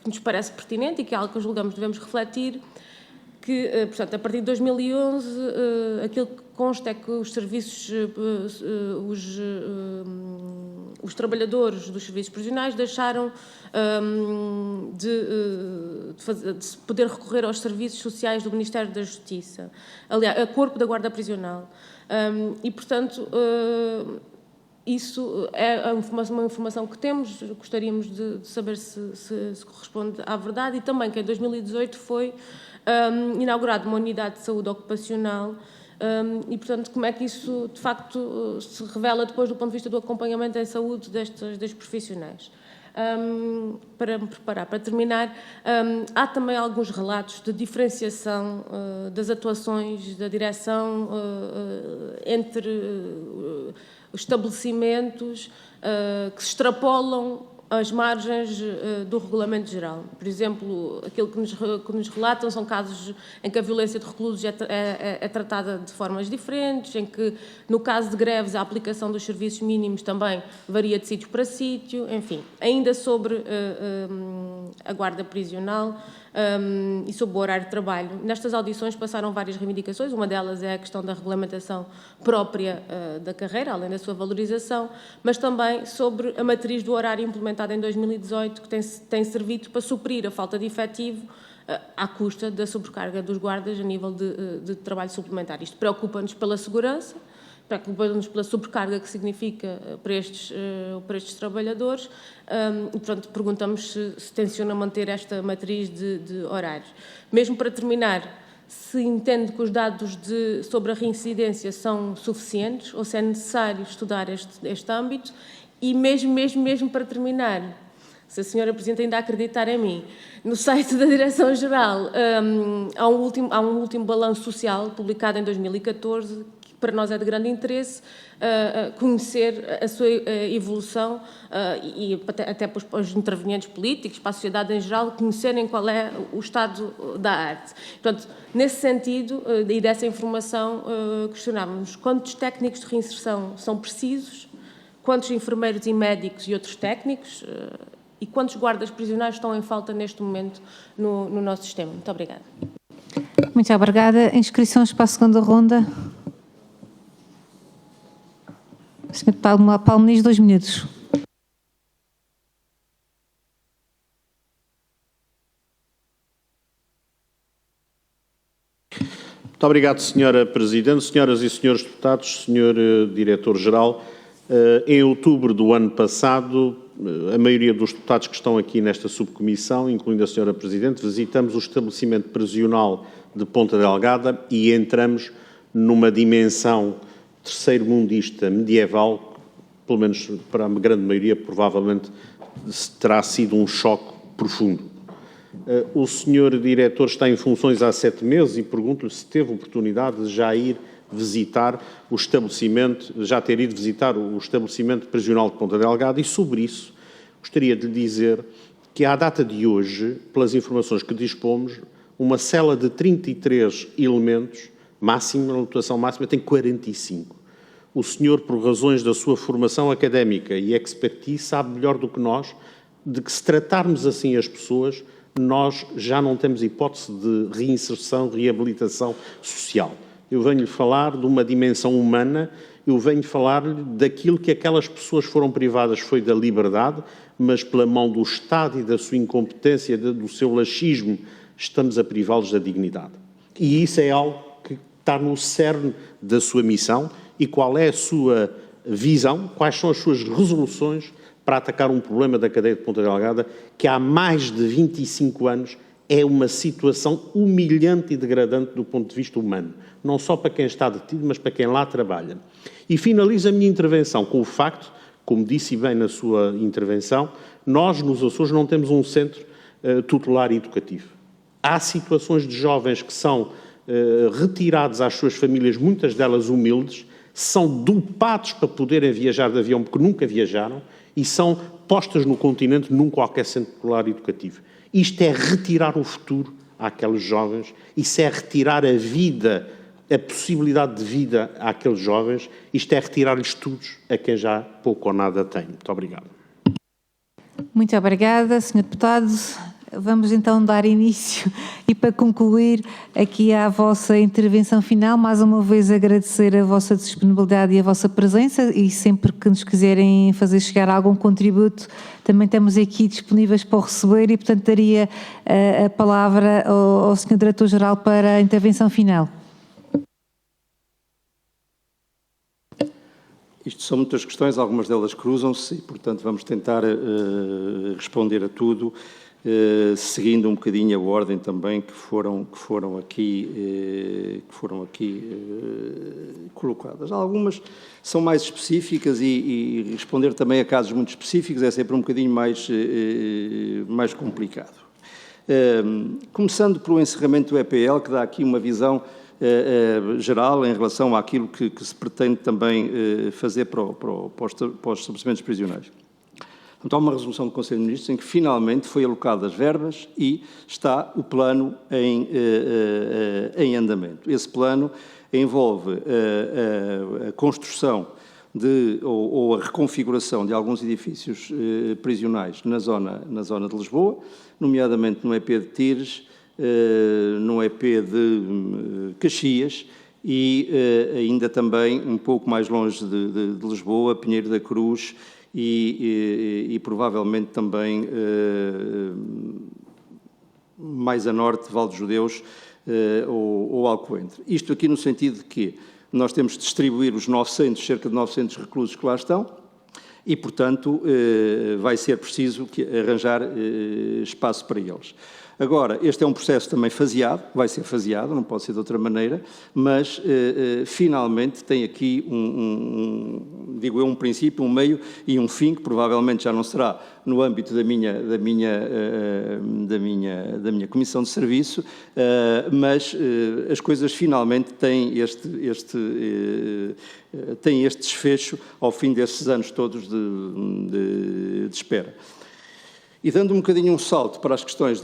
nos parece pertinente e que é algo que julgamos devemos refletir, que, portanto, a partir de 2011, aquilo que consta é que os serviços, os trabalhadores dos serviços prisionais deixaram de poder recorrer aos serviços sociais do Ministério da Justiça, aliás, a corpo da Guarda Prisional. E, portanto, isso é uma informação que temos, gostaríamos de saber se corresponde à verdade, e também que em 2018 foi inaugurada uma unidade de saúde ocupacional, e, portanto, como é que isso, de facto, se revela depois do ponto de vista do acompanhamento em saúde destes profissionais. Para me preparar, para terminar, há também alguns relatos de diferenciação das atuações da direção entre estabelecimentos que se extrapolam as margens do Regulamento Geral. Por exemplo, aquilo que nos relatam são casos em que a violência de reclusos é tratada de formas diferentes, em que, no caso de greves, a aplicação dos serviços mínimos também varia de sítio para sítio, enfim. Ainda sobre a guarda prisional e sobre o horário de trabalho. Nestas audições passaram várias reivindicações, uma delas é a questão da regulamentação própria da carreira, além da sua valorização, mas também sobre a matriz do horário implementada em 2018, que tem servido para suprir a falta de efetivo à custa da sobrecarga dos guardas a nível de trabalho suplementar. Isto preocupa-nos pela segurança, preocupa-nos pela sobrecarga que significa para estes trabalhadores, e, portanto, perguntamos se tenciona manter esta matriz de horários. Mesmo para terminar, se entende que os dados sobre a reincidência são suficientes ou se é necessário estudar este âmbito, e mesmo para terminar, se a senhora Presidente ainda acreditar em mim, no site da Direção-Geral há um último balanço social publicado em 2014, que para nós é de grande interesse conhecer a sua evolução e até para os intervenientes políticos, para a sociedade em geral, conhecerem qual é o estado da arte. Portanto, nesse sentido e dessa informação, questionávamos quantos técnicos de reinserção são precisos, quantos enfermeiros e médicos e outros técnicos, e quantos guardas prisionais estão em falta neste momento no nosso sistema. Muito obrigada. Muito obrigada. Inscrições para a segunda ronda. Sr. Paulo Muniz, 2 minutos. Muito obrigado, Sra. Presidente. Senhoras e senhores deputados, Sr. Diretor-Geral, em outubro do ano passado, a maioria dos deputados que estão aqui nesta subcomissão, incluindo a Sra. Presidente, visitamos o estabelecimento prisional de Ponta Delgada e entramos numa dimensão terceiro-mundista medieval, pelo menos para a grande maioria, provavelmente terá sido um choque profundo. O Sr. Diretor está em funções há 7 meses e pergunto-lhe se teve oportunidade de já ir visitar o estabelecimento, já ter ido visitar o estabelecimento prisional de Ponta Delgada, e sobre isso gostaria de lhe dizer que à data de hoje, pelas informações que dispomos, uma cela de 33 elementos, máxima, a lotação máxima, tem 45. O senhor, por razões da sua formação académica e expertise, sabe melhor do que nós de que, se tratarmos assim as pessoas, nós já não temos hipótese de reinserção, reabilitação social. Eu venho-lhe falar de uma dimensão humana, eu venho falar-lhe daquilo que aquelas pessoas foram privadas foi da liberdade, mas pela mão do Estado e da sua incompetência, do seu laxismo, estamos a privá-los da dignidade. E isso é algo que está no cerne da sua missão. E qual é a sua visão, quais são as suas resoluções para atacar um problema da cadeia de Ponta Delgada que há mais de 25 anos é uma situação humilhante e degradante do ponto de vista humano, não só para quem está detido, mas para quem lá trabalha. E finalizo a minha intervenção com o facto, como disse bem na sua intervenção, nós nos Açores não temos um centro tutelar educativo. Há situações de jovens que são retirados às suas famílias, muitas delas humildes, são dopados para poderem viajar de avião porque nunca viajaram e são postas no continente num qualquer centro tutelar educativo. Isto é retirar o futuro àqueles jovens, isso é retirar a vida, a possibilidade de vida àqueles jovens, isto é retirar-lhes estudos a quem já pouco ou nada tem. Muito obrigado. Muito obrigada, Sr. Deputado. Vamos então dar início e para concluir aqui à vossa intervenção final, mais uma vez agradecer a vossa disponibilidade e a vossa presença e sempre que nos quiserem fazer chegar algum contributo, também estamos aqui disponíveis para o receber e, portanto, daria a palavra ao Sr. Diretor-Geral para a intervenção final. Isto são muitas questões, algumas delas cruzam-se e, portanto, vamos tentar responder a tudo, seguindo um bocadinho a ordem também que foram aqui colocadas. Algumas são mais específicas e responder também a casos muito específicos é sempre um bocadinho mais complicado. Começando pelo encerramento do EPL, que dá aqui uma visão geral em relação àquilo que se pretende também fazer para os estabelecimentos prisionais. Então, há uma resolução do Conselho de Ministros em que finalmente foi alocadas verbas e está o plano em andamento. Esse plano envolve a construção ou a reconfiguração de alguns edifícios prisionais na zona de Lisboa, nomeadamente no EP de Tires, no EP de Caxias e ainda também um pouco mais longe de Lisboa, Pinheiro da Cruz e provavelmente também mais a norte, Val dos Judeus ou Alcoentre. Isto aqui no sentido de que nós temos de distribuir os 900, cerca de 900 reclusos que lá estão e, portanto, vai ser preciso arranjar espaço para eles. Agora, este é um processo também faseado, vai ser faseado, não pode ser de outra maneira, mas finalmente tem aqui um princípio, um meio e um fim, que provavelmente já não será no âmbito da minha comissão de serviço, mas as coisas finalmente têm este desfecho ao fim desses anos todos de espera. E dando um bocadinho um salto para as questões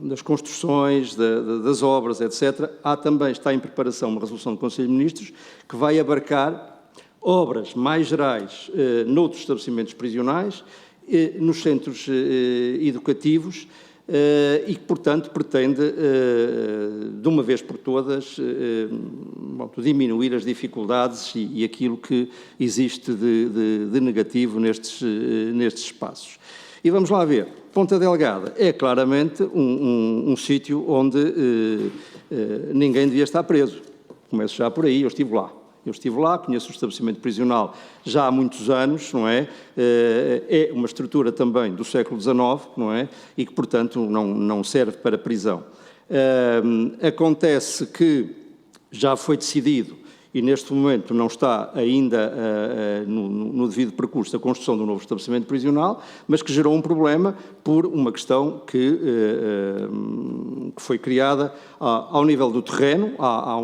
das construções, das obras, etc., está em preparação uma resolução do Conselho de Ministros que vai abarcar obras mais gerais noutros estabelecimentos prisionais, nos centros educativos, e que, portanto, pretende, de uma vez por todas, diminuir as dificuldades e aquilo que existe de negativo nestes espaços. E vamos lá ver. Ponta Delgada é claramente um sítio onde ninguém devia estar preso. Começo já por aí, eu estive lá, conheço o estabelecimento prisional já há muitos anos, não é? É uma estrutura também do século XIX, não é? E que, portanto, não serve para prisão. Acontece que já foi decidido, e neste momento não está ainda no devido percurso, a construção de um novo estabelecimento prisional, mas que gerou um problema por uma questão que foi criada ao nível do terreno. Há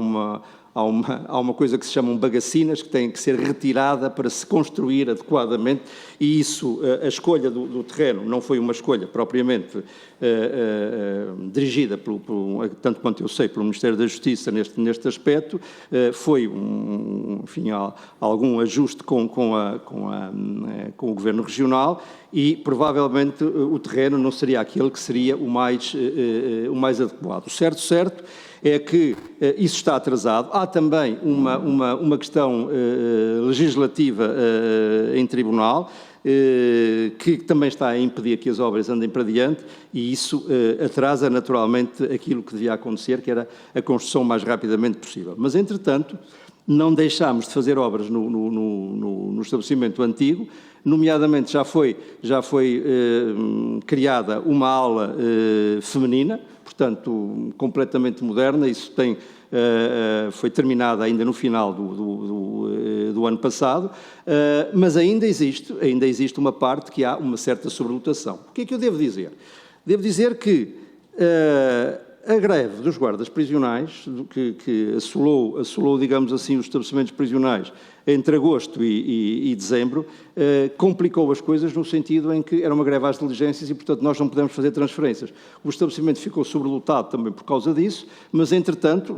uma coisa que se chamam bagacinas que têm que ser retirada para se construir adequadamente e isso, a escolha do terreno não foi uma escolha propriamente dirigida, tanto quanto eu sei, pelo Ministério da Justiça neste aspecto, foi algum ajuste com o Governo Regional e provavelmente o terreno não seria aquele que seria o mais adequado. O certo é que isso está atrasado. Há também uma questão legislativa em tribunal que também está a impedir que as obras andem para diante e isso atrasa naturalmente aquilo que devia acontecer, que era a construção o mais rapidamente possível. Mas, entretanto, não deixámos de fazer obras no estabelecimento antigo, nomeadamente já foi criada uma aula feminina, portanto, completamente moderna, isso foi terminada ainda no final do ano passado, mas ainda existe uma parte que há uma certa sobrelotação. O que é que eu devo dizer? Devo dizer que A greve dos guardas prisionais, que assolou, digamos assim, os estabelecimentos prisionais entre agosto e dezembro, complicou as coisas no sentido em que era uma greve às diligências e, portanto, nós não pudemos fazer transferências. O estabelecimento ficou sobrelotado também por causa disso, mas, entretanto,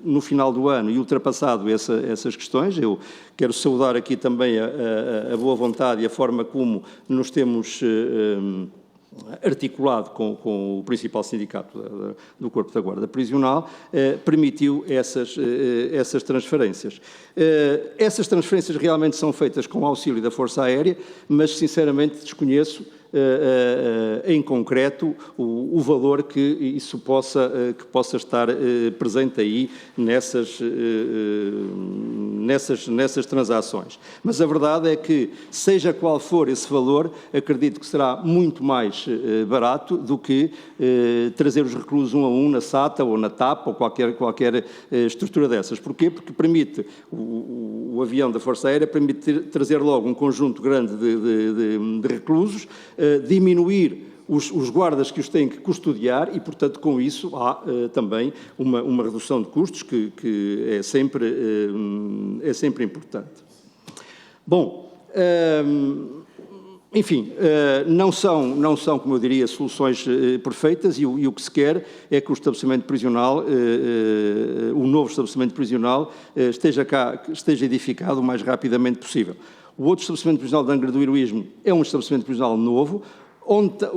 no final do ano e ultrapassado essas questões, eu quero saudar aqui também a boa vontade e a forma como nos temos articulado com o principal sindicato do Corpo da Guarda Prisional, permitiu essas transferências. Essas transferências realmente são feitas com auxílio da Força Aérea, mas sinceramente desconheço em concreto o valor que isso possa estar presente aí nessas transações. Mas a verdade é que, seja qual for esse valor, acredito que será muito mais barato do que trazer os reclusos um a um na SATA ou na TAP ou qualquer estrutura dessas. Porquê? Porque permite, o avião da Força Aérea permite trazer logo um conjunto grande de reclusos, diminuir os guardas que os têm que custodiar e, portanto, com isso há também uma redução de custos que é sempre importante. Bom, enfim, não são, como eu diria, soluções perfeitas e o que se quer é que o estabelecimento prisional, o novo estabelecimento prisional, esteja edificado o mais rapidamente possível. O outro estabelecimento prisional de Angra do Heroísmo é um estabelecimento prisional novo,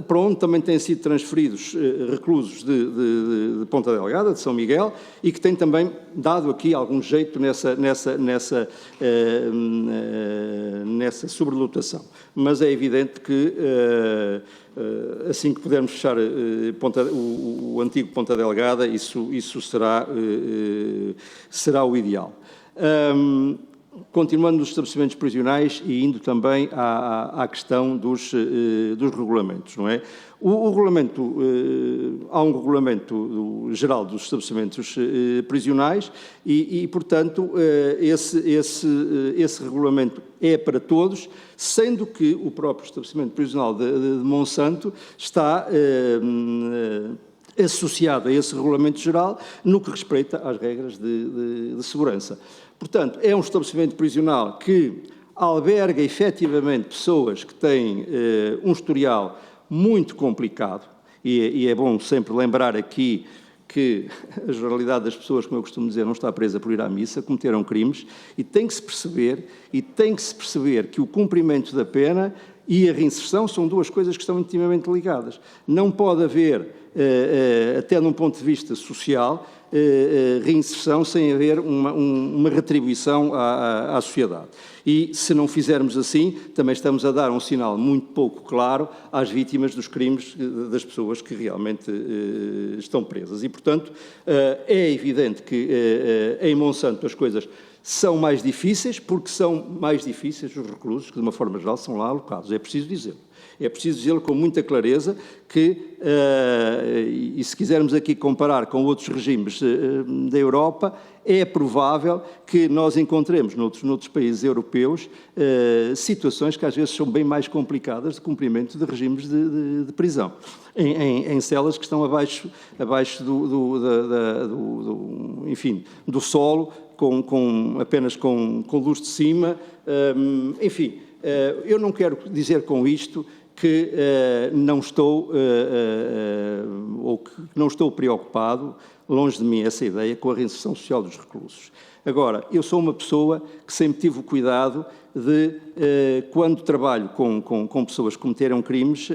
para onde também têm sido transferidos reclusos de Ponta Delgada, de São Miguel, e que tem também dado aqui algum jeito nessa sobrelotação. Mas é evidente que, assim que pudermos fechar o antigo Ponta Delgada, isso será o ideal. Continuando nos estabelecimentos prisionais e indo também à questão dos regulamentos, não é? Há um regulamento geral dos estabelecimentos prisionais e portanto, esse regulamento é para todos, sendo que o próprio estabelecimento prisional de Monsanto está associado a esse regulamento geral no que respeita às regras de segurança. Portanto, é um estabelecimento prisional que alberga efetivamente pessoas que têm um historial muito complicado e é bom sempre lembrar aqui que a generalidade das pessoas, como eu costumo dizer, não está presa por ir à missa, cometeram crimes e tem que se perceber que o cumprimento da pena e a reinserção são duas coisas que estão intimamente ligadas. Não pode haver, até num ponto de vista social, reinserção sem haver uma retribuição à sociedade. E, se não fizermos assim, também estamos a dar um sinal muito pouco claro às vítimas dos crimes das pessoas que realmente estão presas. E, portanto, é evidente que em Monsanto as coisas são mais difíceis, porque são mais difíceis os reclusos, que de uma forma geral são lá alocados, é preciso dizê-lo. É preciso dizê-lo com muita clareza que, e se quisermos aqui comparar com outros regimes da Europa, é provável que nós encontremos noutros países europeus situações que às vezes são bem mais complicadas de cumprimento de regimes de prisão, em celas que estão abaixo do solo, apenas com luz de cima, enfim. Eu não quero dizer com isto que não estou preocupado, longe de mim essa ideia, com a reinserção social dos reclusos. Agora, eu sou uma pessoa que sempre tive o cuidado de, quando trabalho com pessoas que cometeram crimes,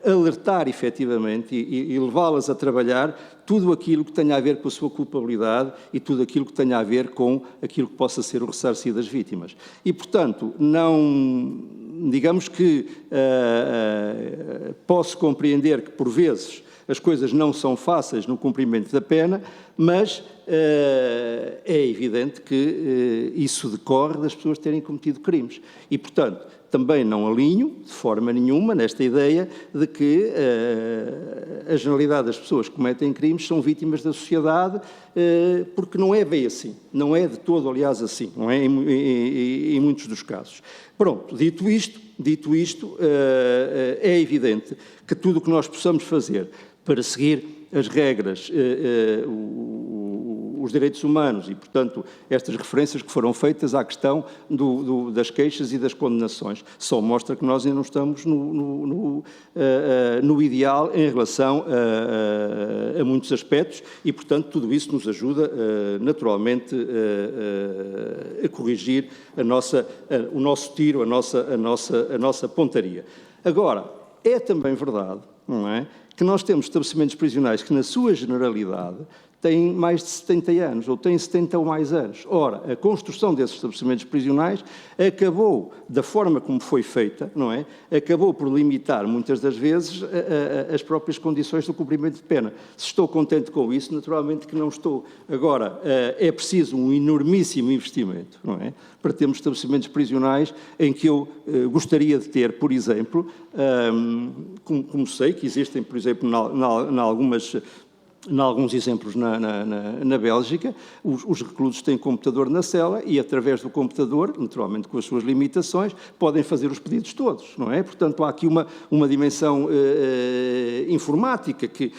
alertar efetivamente e levá-las a trabalhar tudo aquilo que tenha a ver com a sua culpabilidade e tudo aquilo que tenha a ver com aquilo que possa ser o ressarcir das vítimas. E, portanto, digamos que posso compreender que, por vezes, as coisas não são fáceis no cumprimento da pena, mas é evidente que isso decorre das pessoas terem cometido crimes. E, portanto, também não alinho, de forma nenhuma, nesta ideia de que a generalidade das pessoas que cometem crimes são vítimas da sociedade, porque não é bem assim. Não é de todo, aliás, assim. Não é em muitos dos casos. Pronto, dito isto, é evidente que tudo o que nós possamos fazer para seguir as regras, os direitos humanos e, portanto, estas referências que foram feitas à questão das queixas e das condenações. Só mostra que nós ainda não estamos no ideal em relação a muitos aspectos e, portanto, tudo isso nos ajuda, naturalmente, a corrigir o nosso tiro, a nossa pontaria. Agora, é também verdade, não é, que nós temos estabelecimentos prisionais que, na sua generalidade, têm mais de 70 anos, ou têm 70 ou mais anos. Ora, a construção desses estabelecimentos prisionais acabou, da forma como foi feita, não é? Acabou por limitar, muitas das vezes, as próprias condições do cumprimento de pena. Se estou contente com isso, naturalmente que não estou. Agora, é preciso um enormíssimo investimento, não é? Para termos estabelecimentos prisionais em que eu gostaria de ter, por exemplo, como sei que existem, por exemplo, em alguns exemplos na Bélgica, os reclusos têm computador na cela e, através do computador, naturalmente com as suas limitações, podem fazer os pedidos todos, não é? Portanto, há aqui uma dimensão informática que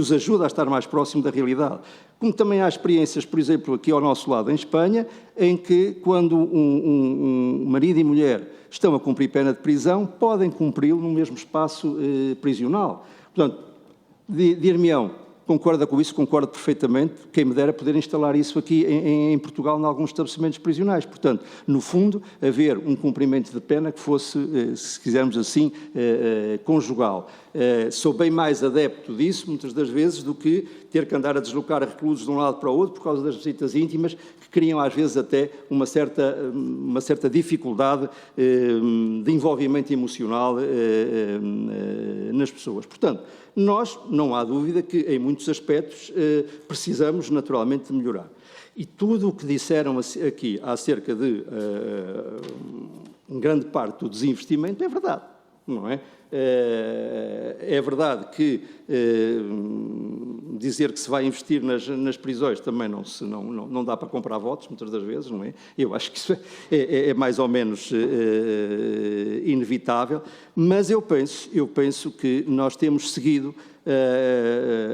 os ajuda a estar mais próximo da realidade. Como também há experiências, por exemplo, aqui ao nosso lado, em Espanha, em que, quando um marido e mulher estão a cumprir pena de prisão, podem cumpri-lo no mesmo espaço prisional. Portanto, dir-me-ão, concorda com isso? Concordo perfeitamente. Quem me dera poder instalar isso aqui em Portugal, em alguns estabelecimentos prisionais. Portanto, no fundo, haver um cumprimento de pena que fosse, se quisermos assim, conjugal. Sou bem mais adepto disso, muitas das vezes, do que ter que andar a deslocar reclusos de um lado para o outro por causa das visitas íntimas, que criam às vezes até uma certa dificuldade de envolvimento emocional nas pessoas. Portanto, nós, não há dúvida que, em muitos aspectos, precisamos naturalmente de melhorar. E tudo o que disseram aqui acerca de grande parte do desinvestimento é verdade, não é? É verdade que dizer que se vai investir nas prisões também não dá para comprar votos, muitas das vezes, não é? Eu acho que isso é mais ou menos inevitável, mas eu penso que nós temos seguido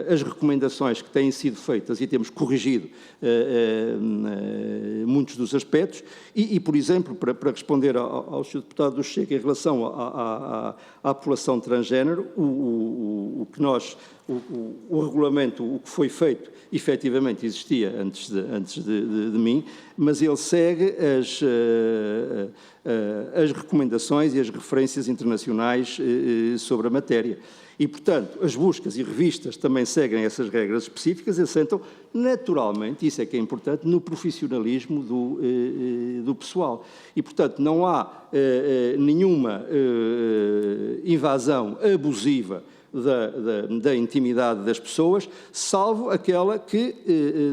as recomendações que têm sido feitas e temos corrigido muitos dos aspectos e, por exemplo, para responder ao Sr. Deputado do Chega em relação à população transgénero, o regulamento, o que foi feito, efetivamente existia antes de mim, mas ele segue as recomendações e as referências internacionais sobre a matéria. E, portanto, as buscas e revistas também seguem essas regras específicas e assentam naturalmente, isso é que é importante, no profissionalismo do pessoal. E, portanto, não há nenhuma invasão abusiva da intimidade das pessoas, salvo aquela que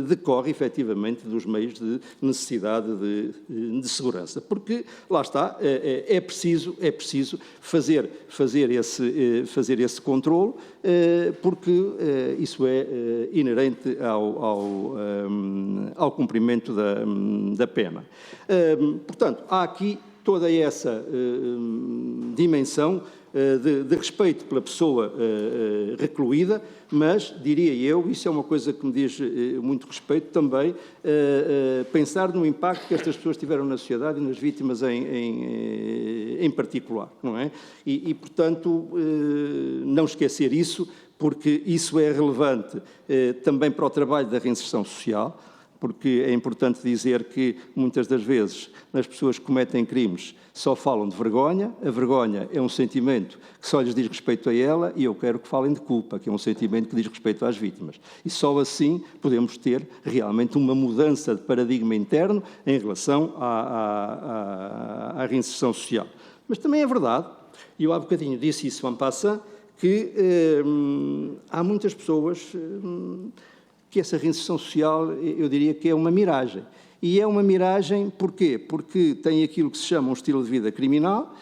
decorre, efetivamente, dos meios de necessidade de segurança. Porque, lá está, é preciso fazer esse controle, porque isso é inerente ao cumprimento da pena. Portanto, há aqui toda essa dimensão de respeito pela pessoa recluída, mas, diria eu, isso é uma coisa que me diz muito respeito também, pensar no impacto que estas pessoas tiveram na sociedade e nas vítimas em particular, não é? E, portanto, não esquecer isso, porque isso é relevante também para o trabalho da reinserção social, porque é importante dizer que, muitas das vezes, as pessoas que cometem crimes só falam de vergonha. A vergonha é um sentimento que só lhes diz respeito a ela e eu quero que falem de culpa, que é um sentimento que diz respeito às vítimas. E só assim podemos ter realmente uma mudança de paradigma interno em relação à reinserção social. Mas também é verdade, e eu há bocadinho disse isso en passant, que há muitas pessoas que essa reinserção social, eu diria que é uma miragem. E é uma miragem porquê? Porque tem aquilo que se chama um estilo de vida criminal,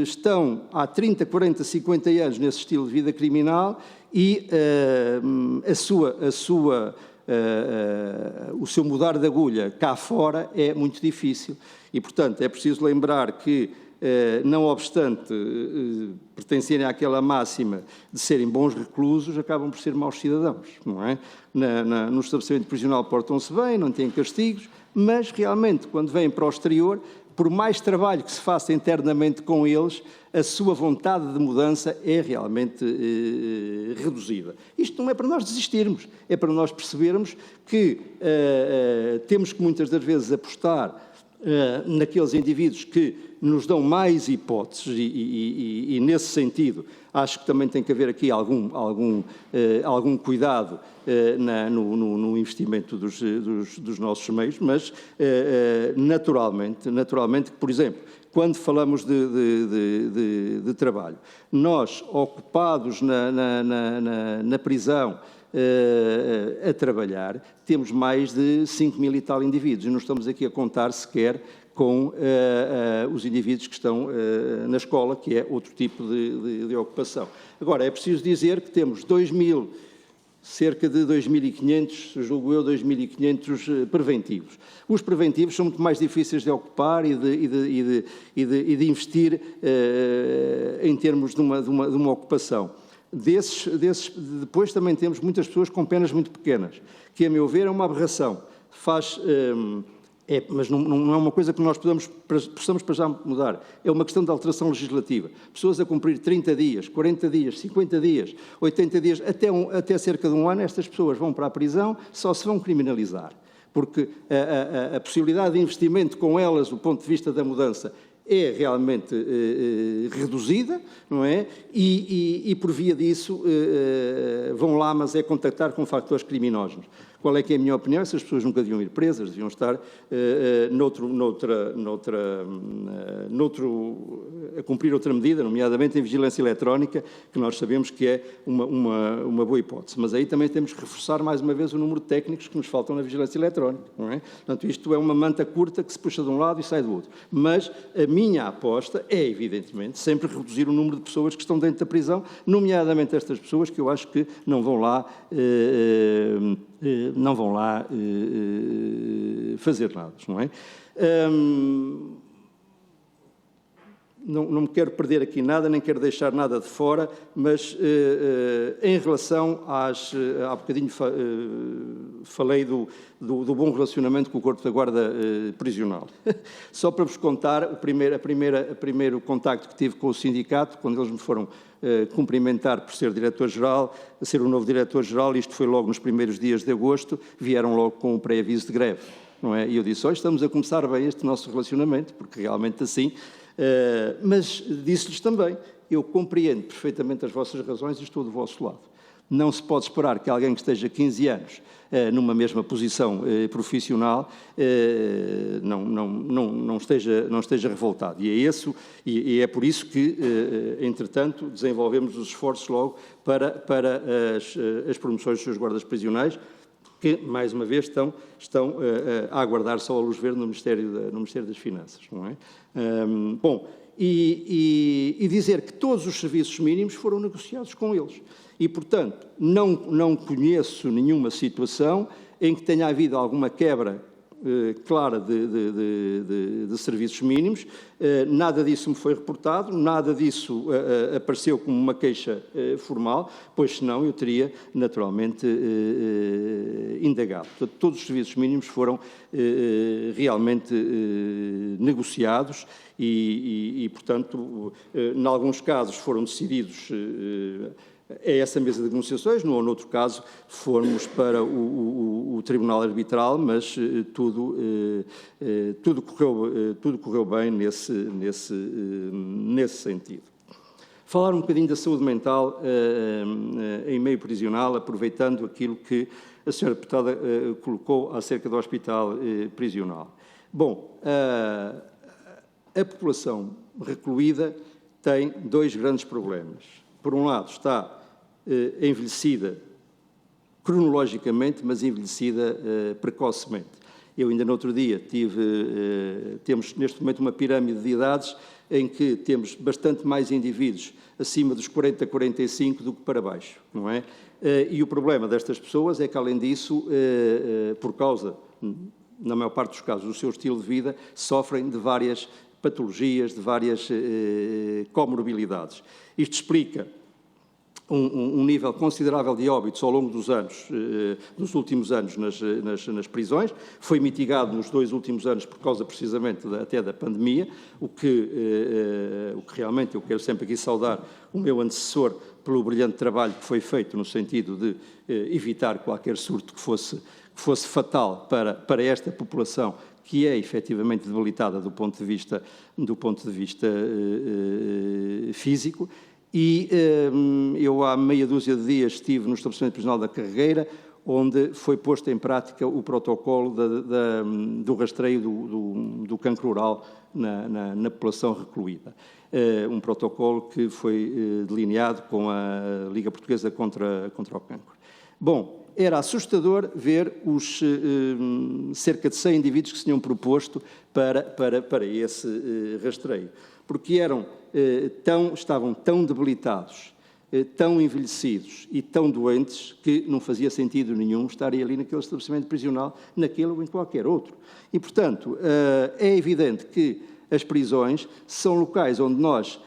estão há 30, 40, 50 anos nesse estilo de vida criminal e o seu mudar de agulha cá fora é muito difícil. E, portanto, é preciso lembrar que não obstante pertencerem àquela máxima de serem bons reclusos, acabam por ser maus cidadãos, não é? No estabelecimento prisional portam-se bem, não têm castigos, mas realmente, quando vêm para o exterior, por mais trabalho que se faça internamente com eles, a sua vontade de mudança é realmente reduzida. Isto não é para nós desistirmos, é para nós percebermos que temos que muitas das vezes apostar naqueles indivíduos que nos dão mais hipóteses e nesse sentido, acho que também tem que haver aqui algum cuidado no investimento dos nossos meios, mas naturalmente, por exemplo, quando falamos de trabalho, nós ocupados na prisão, a trabalhar, temos mais de 5.000 e tal indivíduos, e não estamos aqui a contar sequer com os indivíduos que estão na escola, que é outro tipo de ocupação. Agora, é preciso dizer que temos cerca de 2.500, julgo eu, 2.500 preventivos. Os preventivos são muito mais difíceis de ocupar e de investir em termos de uma ocupação. Depois também temos muitas pessoas com penas muito pequenas, que, a meu ver, é uma aberração. Mas não é uma coisa que nós possamos para já mudar. É uma questão de alteração legislativa. Pessoas a cumprir 30 dias, 40 dias, 50 dias, 80 dias, até cerca de um ano, estas pessoas vão para a prisão, só se vão criminalizar. Porque a possibilidade de investimento com elas, do ponto de vista da mudança, é realmente reduzida, não é? E por via disso vão lá, mas é contactar com fatores criminosos. Qual é que é a minha opinião? Essas pessoas nunca deviam ir presas, deviam estar a cumprir outra medida, nomeadamente em vigilância eletrónica, que nós sabemos que é uma boa hipótese. Mas aí também temos que reforçar mais uma vez o número de técnicos que nos faltam na vigilância eletrónica, não é? Portanto, isto é uma manta curta que se puxa de um lado e sai do outro. Mas a minha aposta é, evidentemente, sempre reduzir o número de pessoas que estão dentro da prisão, nomeadamente estas pessoas que eu acho que não vão lá fazer nada, não é? Não me quero perder aqui nada, nem quero deixar nada de fora, mas em relação há bocadinho falei do bom relacionamento com o Corpo da Guarda Prisional. Só para vos contar, o primeiro contacto que tive com o sindicato, quando eles me foram cumprimentar por ser diretor-geral, ser o novo diretor-geral, isto foi logo nos primeiros dias de agosto, vieram logo com um pré-aviso de greve, não é? E eu disse, estamos a começar bem este nosso relacionamento, porque realmente assim, mas disse-lhes também, eu compreendo perfeitamente as vossas razões e estou do vosso lado. Não se pode esperar que alguém que esteja 15 anos numa mesma posição profissional não esteja revoltado. E é por isso que, entretanto, desenvolvemos os esforços logo para as promoções dos seus guardas prisionais, que, mais uma vez, estão a aguardar só a luz verde no Ministério das Finanças, não é? E dizer que todos os serviços mínimos foram negociados com eles. E, portanto, não conheço nenhuma situação em que tenha havido alguma quebra clara de serviços mínimos, nada disso me foi reportado, nada disso apareceu como uma queixa formal, pois senão eu teria naturalmente indagado. Portanto, todos os serviços mínimos foram realmente negociados e, portanto, em alguns casos foram decididos é essa mesa de negociações, num ou noutro caso fomos para o Tribunal Arbitral, mas tudo correu bem nesse sentido. Falar um bocadinho da saúde mental em meio prisional, aproveitando aquilo que a senhora deputada colocou acerca do hospital prisional. Bom, a população recluída tem dois grandes problemas. Por um lado, está envelhecida cronologicamente, mas envelhecida precocemente. Eu ainda no outro dia temos neste momento uma pirâmide de idades em que temos bastante mais indivíduos acima dos 40, 45 do que para baixo, não é? E o problema destas pessoas é que, além disso, por causa, na maior parte dos casos, do seu estilo de vida, sofrem de várias patologias, de várias comorbilidades. Isto explica um nível considerável de óbitos ao longo dos anos, dos últimos anos nas prisões. Foi mitigado nos 2 últimos anos por causa precisamente até da pandemia, o que realmente eu quero sempre aqui saudar o meu antecessor pelo brilhante trabalho que foi feito no sentido de evitar qualquer surto que fosse fatal para esta população, que é efetivamente debilitada do ponto de vista físico. E eu, há meia dúzia de dias, estive no estabelecimento prisional da Carregueira, onde foi posto em prática o protocolo do rastreio do cancro oral na população recluída. Um protocolo que foi delineado com a Liga Portuguesa contra o Cancro. Bom, era assustador ver os cerca de 100 indivíduos que se tinham proposto para esse rastreio, porque estavam tão debilitados, tão envelhecidos e tão doentes que não fazia sentido nenhum estarem ali naquele estabelecimento prisional, naquele ou em qualquer outro. E, portanto, é evidente que as prisões são locais onde nós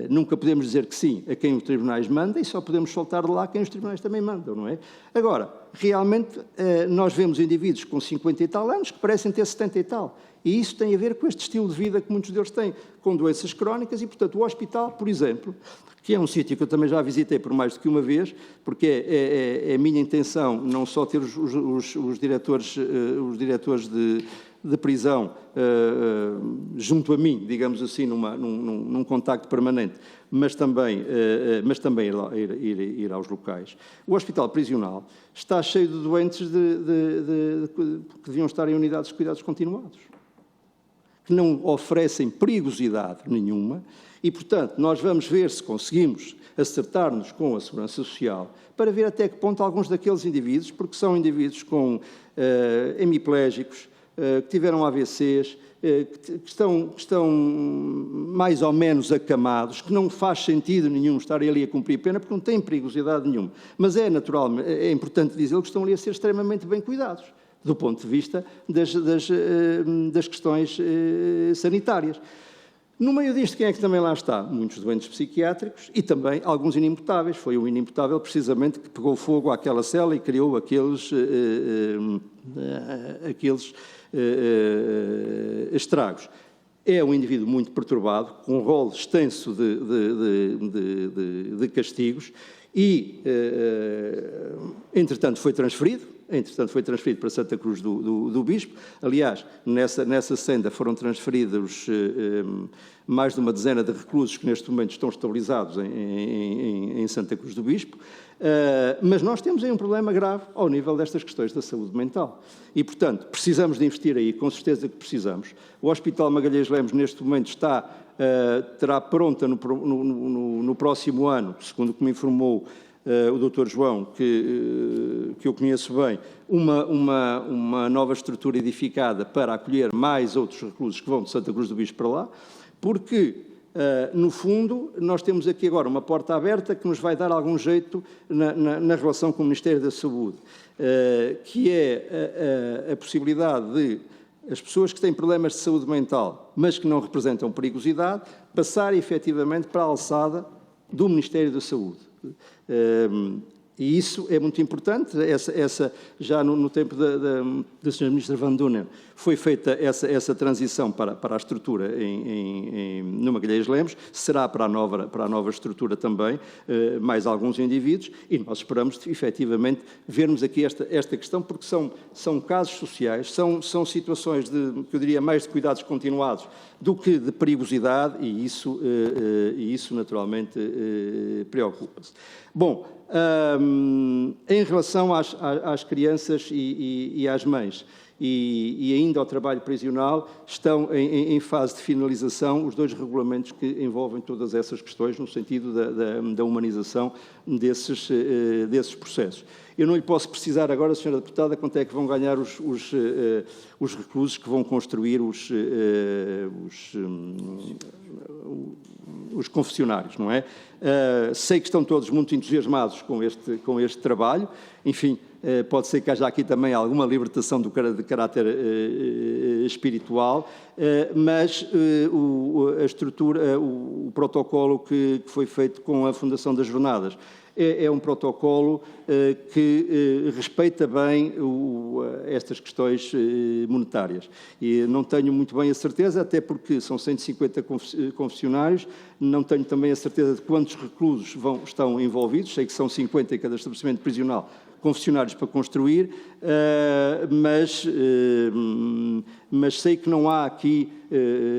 nunca podemos dizer que sim a quem os tribunais mandam e só podemos soltar de lá quem os tribunais também mandam, não é? Agora, realmente, nós vemos indivíduos com 50 e tal anos que parecem ter 70 e tal. E isso tem a ver com este estilo de vida que muitos deles têm, com doenças crónicas e, portanto, o hospital, por exemplo, que é um sítio que eu também já visitei por mais do que uma vez, porque é a minha intenção não só ter os diretores de prisão junto a mim, digamos assim, num contacto permanente, mas também ir aos locais. O hospital prisional está cheio de doentes que deviam estar em unidades de cuidados continuados, que não oferecem perigosidade nenhuma e, portanto, nós vamos ver se conseguimos acertar-nos com a Segurança Social para ver até que ponto alguns daqueles indivíduos, porque são indivíduos com hemiplégicos, que tiveram AVCs, que estão mais ou menos acamados, que não faz sentido nenhum estarem ali a cumprir pena, porque não têm perigosidade nenhuma. Mas é importante dizer que estão ali a ser extremamente bem cuidados, do ponto de vista das questões sanitárias. No meio disto, quem é que também lá está? Muitos doentes psiquiátricos e também alguns inimputáveis. Foi um inimputável, precisamente, que pegou fogo àquela cela e criou aqueles estragos. É um indivíduo muito perturbado, com um rol extenso de castigos e, entretanto, foi transferido para Santa Cruz do Bispo. Aliás, nessa senda foram transferidos mais de uma dezena de reclusos que neste momento estão estabilizados em Santa Cruz do Bispo. Mas nós temos aí um problema grave ao nível destas questões da saúde mental. E, portanto, precisamos de investir aí, com certeza que precisamos. O Hospital Magalhães Lemos, neste momento, terá pronta no próximo ano, segundo o que me informou o Dr. João, que eu conheço bem, uma nova estrutura edificada para acolher mais outros reclusos que vão de Santa Cruz do Bispo para lá, porque, no fundo, nós temos aqui agora uma porta aberta que nos vai dar algum jeito na relação com o Ministério da Saúde, que é a possibilidade de as pessoas que têm problemas de saúde mental, mas que não representam perigosidade, passarem efetivamente para a alçada do Ministério da Saúde. E isso é muito importante. Já no tempo da Sra. Ministra Van Dunen foi feita essa transição para a estrutura no Magalhães Lemos, será para a nova estrutura também, mais alguns indivíduos, e nós esperamos efetivamente vermos aqui esta questão, porque são casos sociais, são situações que eu diria mais de cuidados continuados do que de perigosidade, e isso naturalmente preocupa-se. Bom, em relação às crianças e às mães e ainda ao trabalho prisional, estão em fase de finalização os 2 regulamentos que envolvem todas essas questões no sentido da humanização desses processos. Eu não lhe posso precisar agora, Sra. Deputada, quanto é que vão ganhar os reclusos que vão construir os os confessionários, não é? Sei que estão todos muito entusiasmados com este trabalho, enfim, pode ser que haja aqui também alguma libertação de caráter espiritual, mas a estrutura, o protocolo que foi feito com a Fundação das Jornadas é um protocolo que respeita bem estas questões monetárias. E não tenho muito bem a certeza, até porque são 150 confessionários, não tenho também a certeza de quantos reclusos estão envolvidos, sei que são 50 em cada estabelecimento prisional, confessionários para construir, mas sei que não há aqui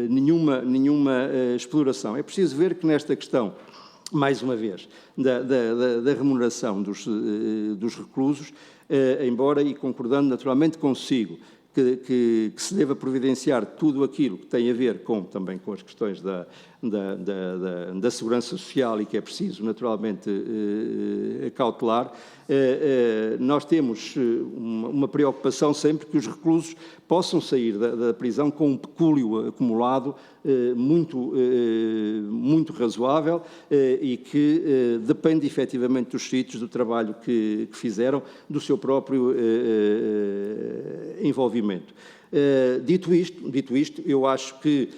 nenhuma exploração. É preciso ver que nesta questão, mais uma vez, da remuneração dos reclusos, embora e concordando naturalmente consigo que se deva providenciar tudo aquilo que tem a ver também com as questões da segurança social e que é preciso naturalmente cautelar, nós temos uma preocupação sempre que os reclusos possam sair da prisão com um pecúlio acumulado muito razoável e que depende efetivamente dos sítios, do trabalho que fizeram, do seu próprio envolvimento. Dito isto, eu acho que...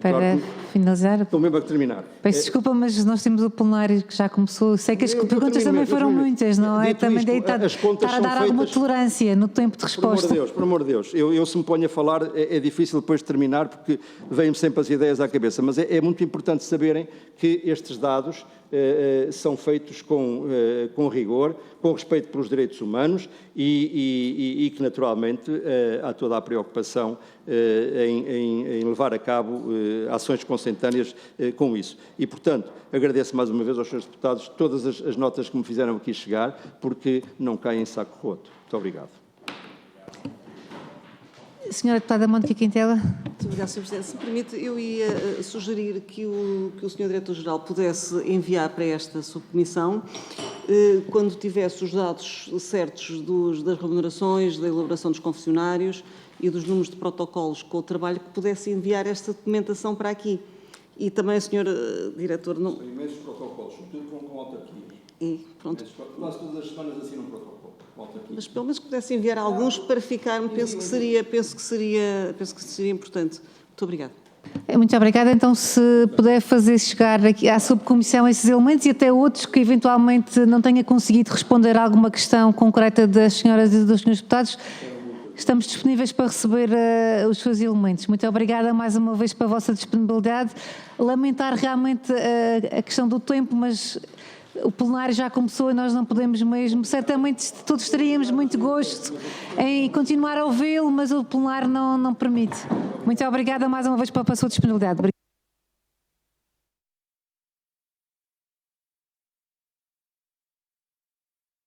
Para finalizar... Estou mesmo a terminar. Peço desculpa, mas nós temos o plenário que já começou. Sei que as perguntas também foram muitas, não é? Também daí estar a dar alguma tolerância no tempo de resposta. Por amor de Deus, eu se me ponho a falar é difícil depois de terminar porque vêm-me sempre as ideias à cabeça, mas é muito importante saberem que estes dados são feitos com rigor, com respeito pelos direitos humanos e que naturalmente há toda a preocupação em levar a cabo ações consentâneas com isso. E, portanto, agradeço mais uma vez aos senhores deputados todas as notas que me fizeram aqui chegar, porque não caem em saco roto. Muito obrigado. Senhora deputada Mónica Quintela. Muito obrigada, Sr. Presidente. Se me permite, eu ia sugerir que o Sr. Diretor-Geral pudesse enviar para esta subcomissão, quando tivesse os dados certos das remunerações, da elaboração dos confessionários e dos números de protocolos com o trabalho, que pudesse enviar esta documentação para aqui. E também a Sra. Diretor... Não... São imensos protocolos, sobretudo com autarquias. E pronto. Quase todas as semanas assinam um protocolo. Mas pelo menos que pudesse enviar alguns para ficar, penso que seria importante. Muito obrigada. Muito obrigada. Então, se puder fazer chegar aqui à subcomissão esses elementos e até outros que eventualmente não tenha conseguido responder a alguma questão concreta das senhoras e dos senhores deputados, estamos disponíveis para receber os seus elementos. Muito obrigada mais uma vez pela vossa disponibilidade. Lamentar realmente a questão do tempo, mas o plenário já começou e nós não podemos mesmo. Certamente todos teríamos muito gosto em continuar a ouvi-lo, mas o plenário não permite. Muito obrigada mais uma vez pela sua disponibilidade.